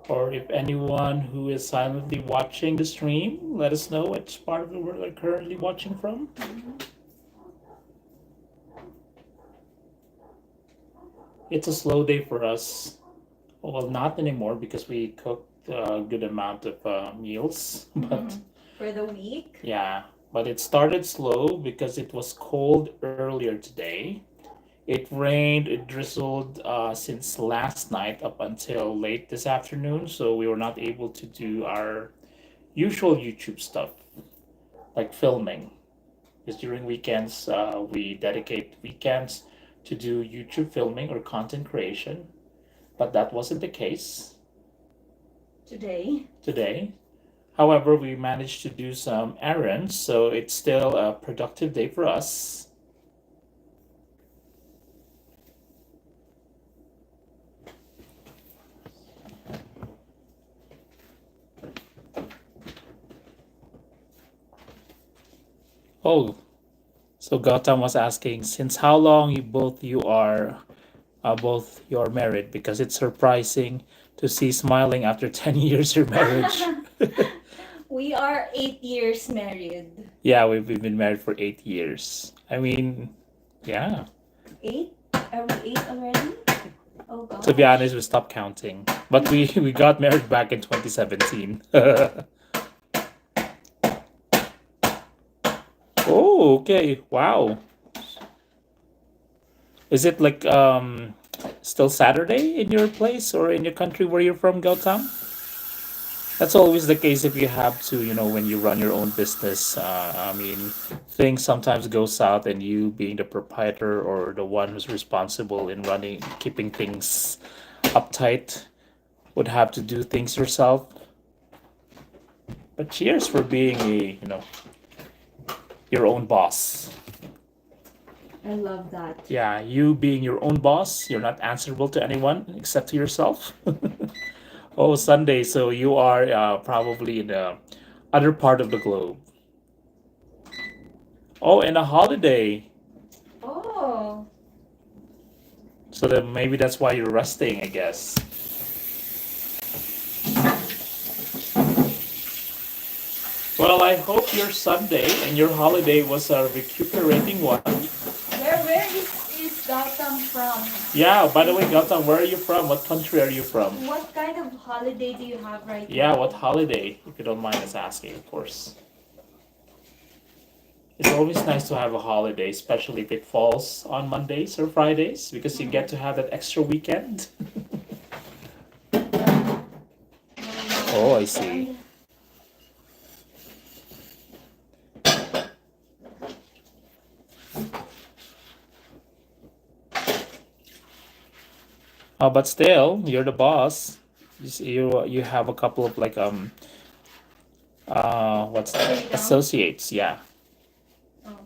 Or if anyone who is silently watching the stream, let us know which part of the world they're currently watching from. It's a slow day for us. Well, not anymore because we cooked a good amount of meals. But For the week? yeah, but it started slow because it was cold earlier today. It rained, it drizzled since last night up until late this afternoon, so we were not able to do our usual YouTube stuff, like filming. Because during weekends, we dedicate weekends to do YouTube filming or content creation, but that wasn't the case today. However, we managed to do some errands, so it's still a productive day for us. Oh, so Gautam was asking, since how long both you are married? Because it's surprising to see smiling after 10 years your marriage. We are 8 years married. Yeah, we've been married for 8 years. I mean, yeah. Eight? Are we eight already? Oh To be gosh. honest, we stopped counting. But we got married back in 2017. Oh, okay. Wow. Is it like still Saturday in your place or in your country where you're from, Gautam? That's always the case if you have to, when you run your own business. I mean, things sometimes go south, and you being the proprietor or the one who's responsible in running, keeping things uptight, would have to do things yourself. But cheers for being your own boss. I love that. Yeah, you being your own boss, you're not answerable to anyone except to yourself. Oh, Sunday, so you are probably in the other part of the globe. Oh, and a holiday. Oh. So then maybe that's why you're resting, I guess. Well, I hope your Sunday and your holiday was a recuperating one. Where is Gautam from? Yeah, by the way, Gautam, where are you from? What country are you from? What kind of holiday do you have right Yeah, now? what holiday, if you don't mind us asking, of course. It's always nice to have a holiday, especially if it falls on Mondays or Fridays, because you get to have that extra weekend. Oh, I see. But still, you're the boss. You have a couple of like what's that? Freedom. Associates, yeah. Oh.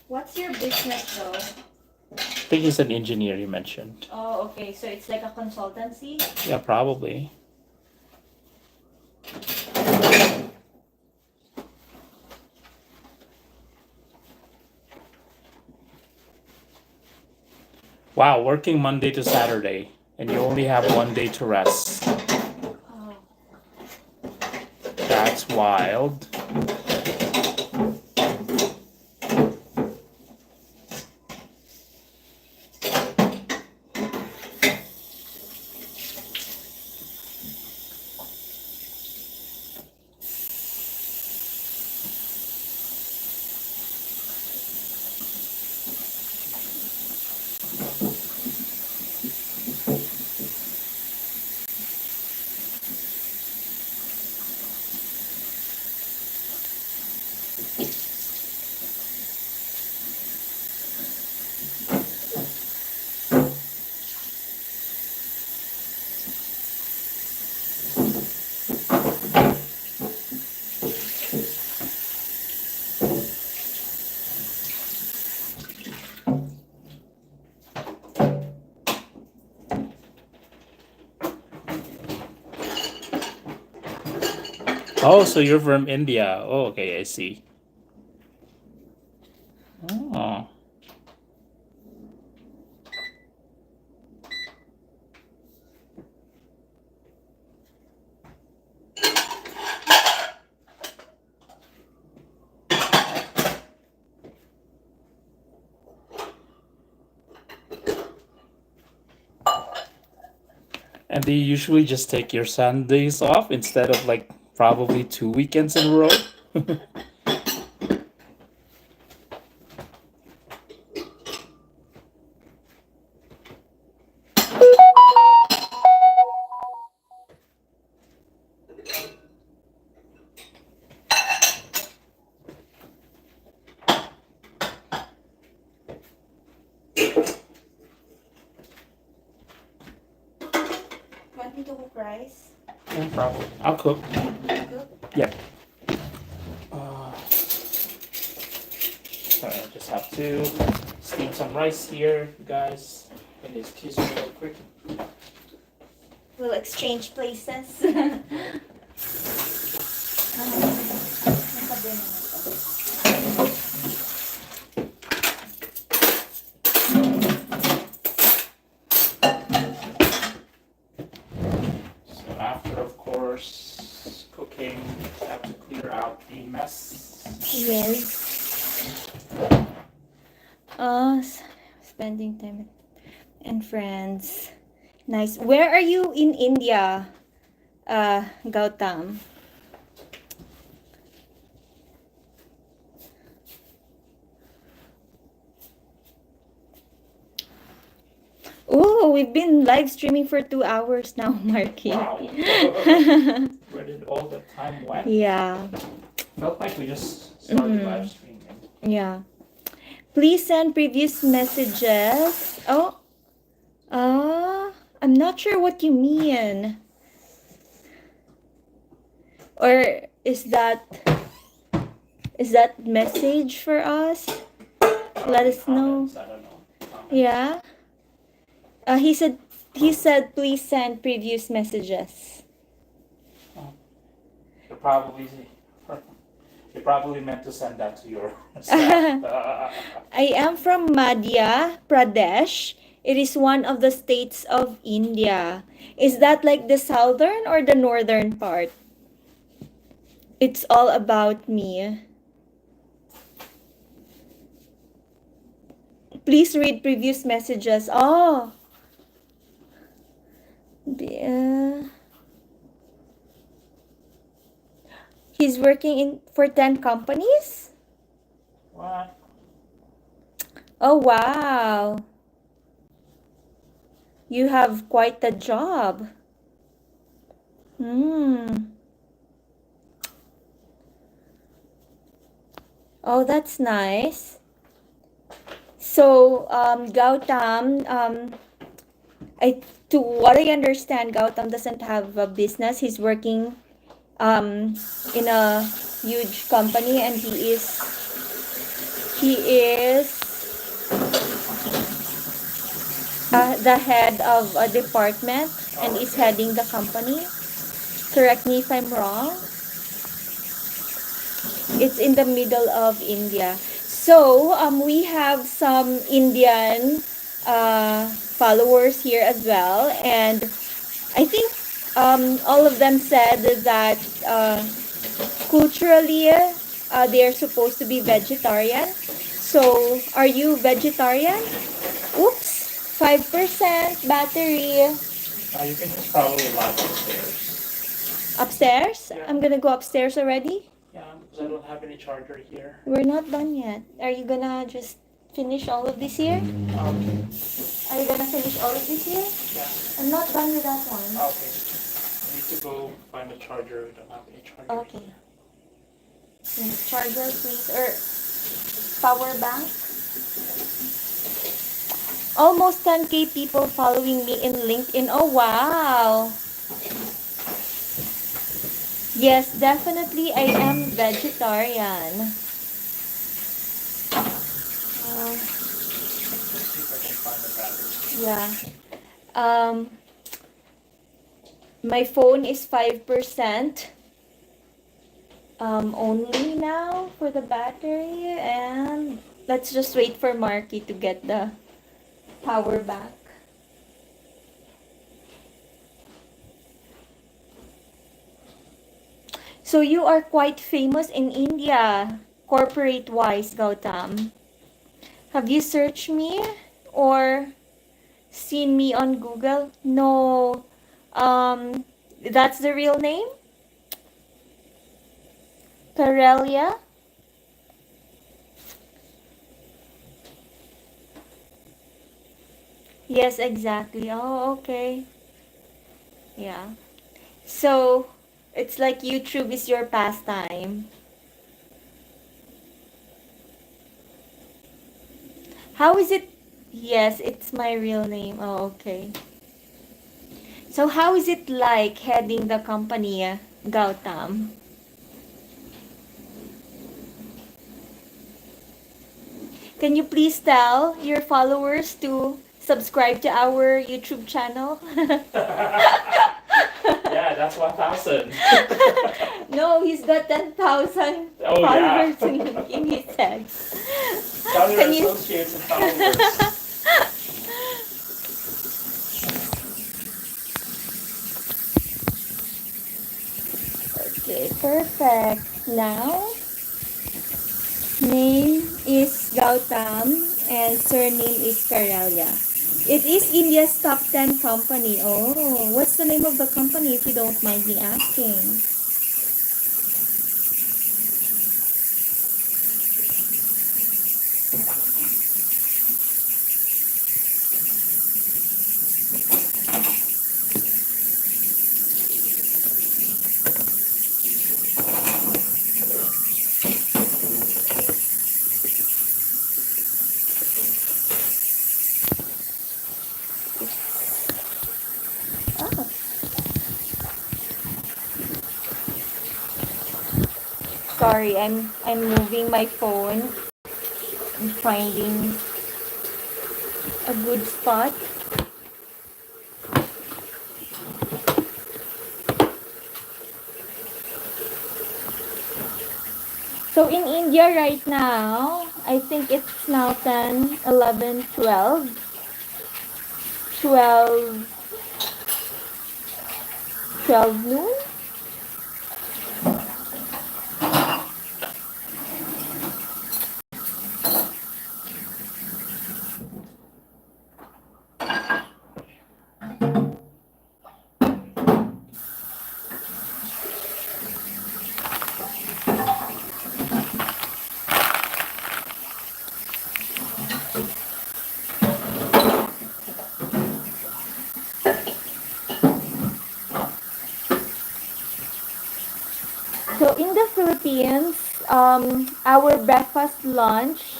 What's your business though? I think he's an engineer, you mentioned. Oh, okay. So it's like a consultancy? Yeah, probably. Wow, working Monday to Saturday, and you only have one day to rest. Oh. That's wild. Oh, so you're from India. Oh, okay, I see. Oh. And do you usually just take your Sundays off instead of like probably 2 weekends in a row? Want me to cook rice? No problem. I'll cook. Cook? Yep. Sorry, I just have to steam some rice here, guys. Can you excuse me real quick? We'll exchange places. So after, of course, cooking, you have to clear out the mess. Yes. Spending time and friends. Nice. Where are you in India, Gautam? Oh, we've been live streaming for 2 hours now, Marky. Wow. Where did all the time went? Yeah. Felt like we just started live streaming. Yeah. Please send previous messages. Oh, I'm not sure what you mean. Or is that message for us? Let us know. Comments, I don't know. Comments. Yeah. He said please send previous messages. You probably meant to send that to your staff. I am from Madhya Pradesh. It is one of the states of India. Is that like the southern or the northern part? It's all about me. Please read previous messages. Oh. He's working for 10 companies? What? Oh, wow. You have quite a job. Oh, that's nice. So, Gautam, to what I understand, Gautam doesn't have a business. He's working in a huge company, and he is the head of a department and is heading the company. Correct me if I'm wrong. It's in the middle of India. So we have some Indian followers here as well, and I think all of them said that culturally they are supposed to be vegetarian. So are you vegetarian? Oops, 5% battery. You can just probably log upstairs. Upstairs? Yeah. I'm gonna go upstairs already. Yeah, because I don't have any charger here. We're not done yet. Are you gonna just finish all of this here? Are you gonna finish all of this here? Yeah. I'm not done with that one. Okay. I need to go find a charger. I don't have any charger. Okay. Yes, charger, please. Or power bank. Almost 10K people following me in LinkedIn. Oh, wow. Yes, definitely I am vegetarian. See if I can find the battery. Yeah. My phone is 5% only now for the battery, and let's just wait for Marky to get the power back. So you are quite famous in India, corporate-wise, Gautam. Have you searched me or seen me on Google? No. That's the real name? Karelia? Yes, exactly. Oh, okay. Yeah. So, it's like YouTube is your pastime. How is it? Yes, it's my real name. Oh, okay. So, how is it like heading the company, Gautam? Can you please tell your followers to subscribe to our YouTube channel? Yeah, that's 1,000. No, he's got 10,000 Oh yeah. followers in his head. Tell your Can you? associates and followers. Okay, perfect. Now, name is Gautam and surname is Karelia. It is India's top 10 company. Oh, what's the name of the company if you don't mind me asking? Ah, sorry, I'm moving my phone. I'm finding a good spot. So in India right now, I think it's now 10, 11, 12, 12, 12 noon. So in the Philippines, our breakfast, lunch,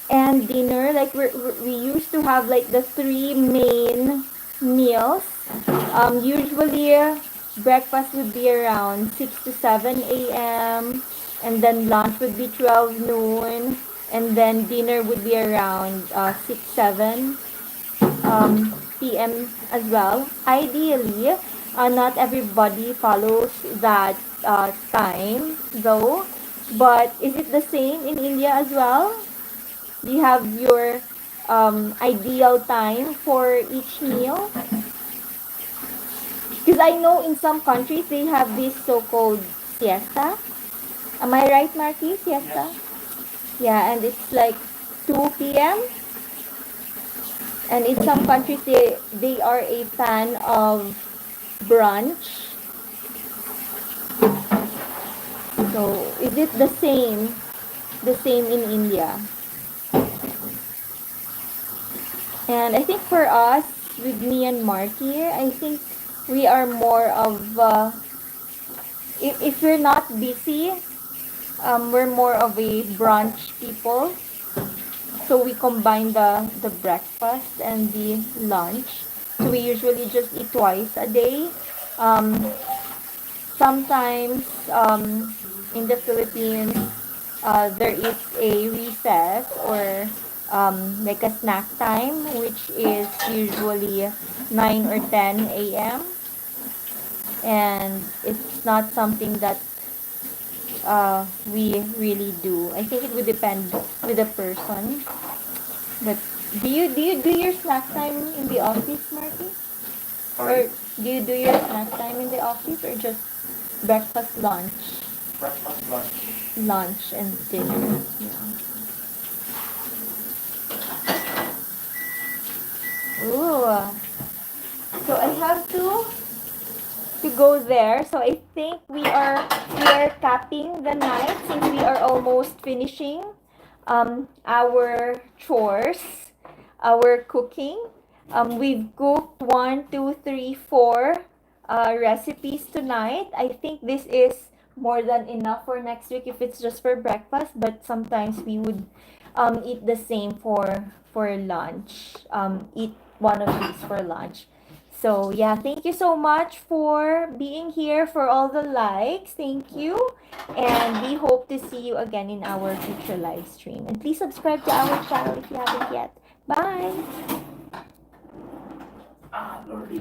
and dinner, like we used to have like the three main meals. Usually, breakfast would be around 6 to 7 a.m. and then lunch would be 12 noon, and then dinner would be around 6, 7 p.m. as well. Ideally, not everybody follows that time though. But is it the same in India as well? Do you have your ideal time for each meal? Because I know in some countries they have this so-called siesta. Am I right, Marky? Siesta? Yes. Yeah, and it's like 2 p.m. And in some countries they are a fan of brunch. So is it the same in India? And I think for us, with me and Marky, I think we are more of if we're not busy, we're more of a brunch people. So we combine the breakfast and the lunch. So we usually just eat twice a day. Um, Sometimes in the Philippines, there is a recess or like a snack time, which is usually 9 or 10 a.m. And it's not something that we really do. I think it would depend with the person. But do your snack time in the office, Marty? Sorry? Or do you do your snack time in the office or just breakfast, lunch? Breakfast, lunch. Lunch and dinner. Yeah. Ooh. So I have to go there. So I think we are capping the night since we are almost finishing our chores, our cooking. We've cooked 1, 2, 3, 4 recipes tonight. I think this is more than enough for next week if it's just for breakfast, but sometimes we would eat the same for lunch. Eat one of these for lunch. So yeah, thank you so much for being here, for all the likes. Thank you. And we hope to see you again in our future live stream. And please subscribe to our channel if you haven't yet. Bye. Ah, Lordy.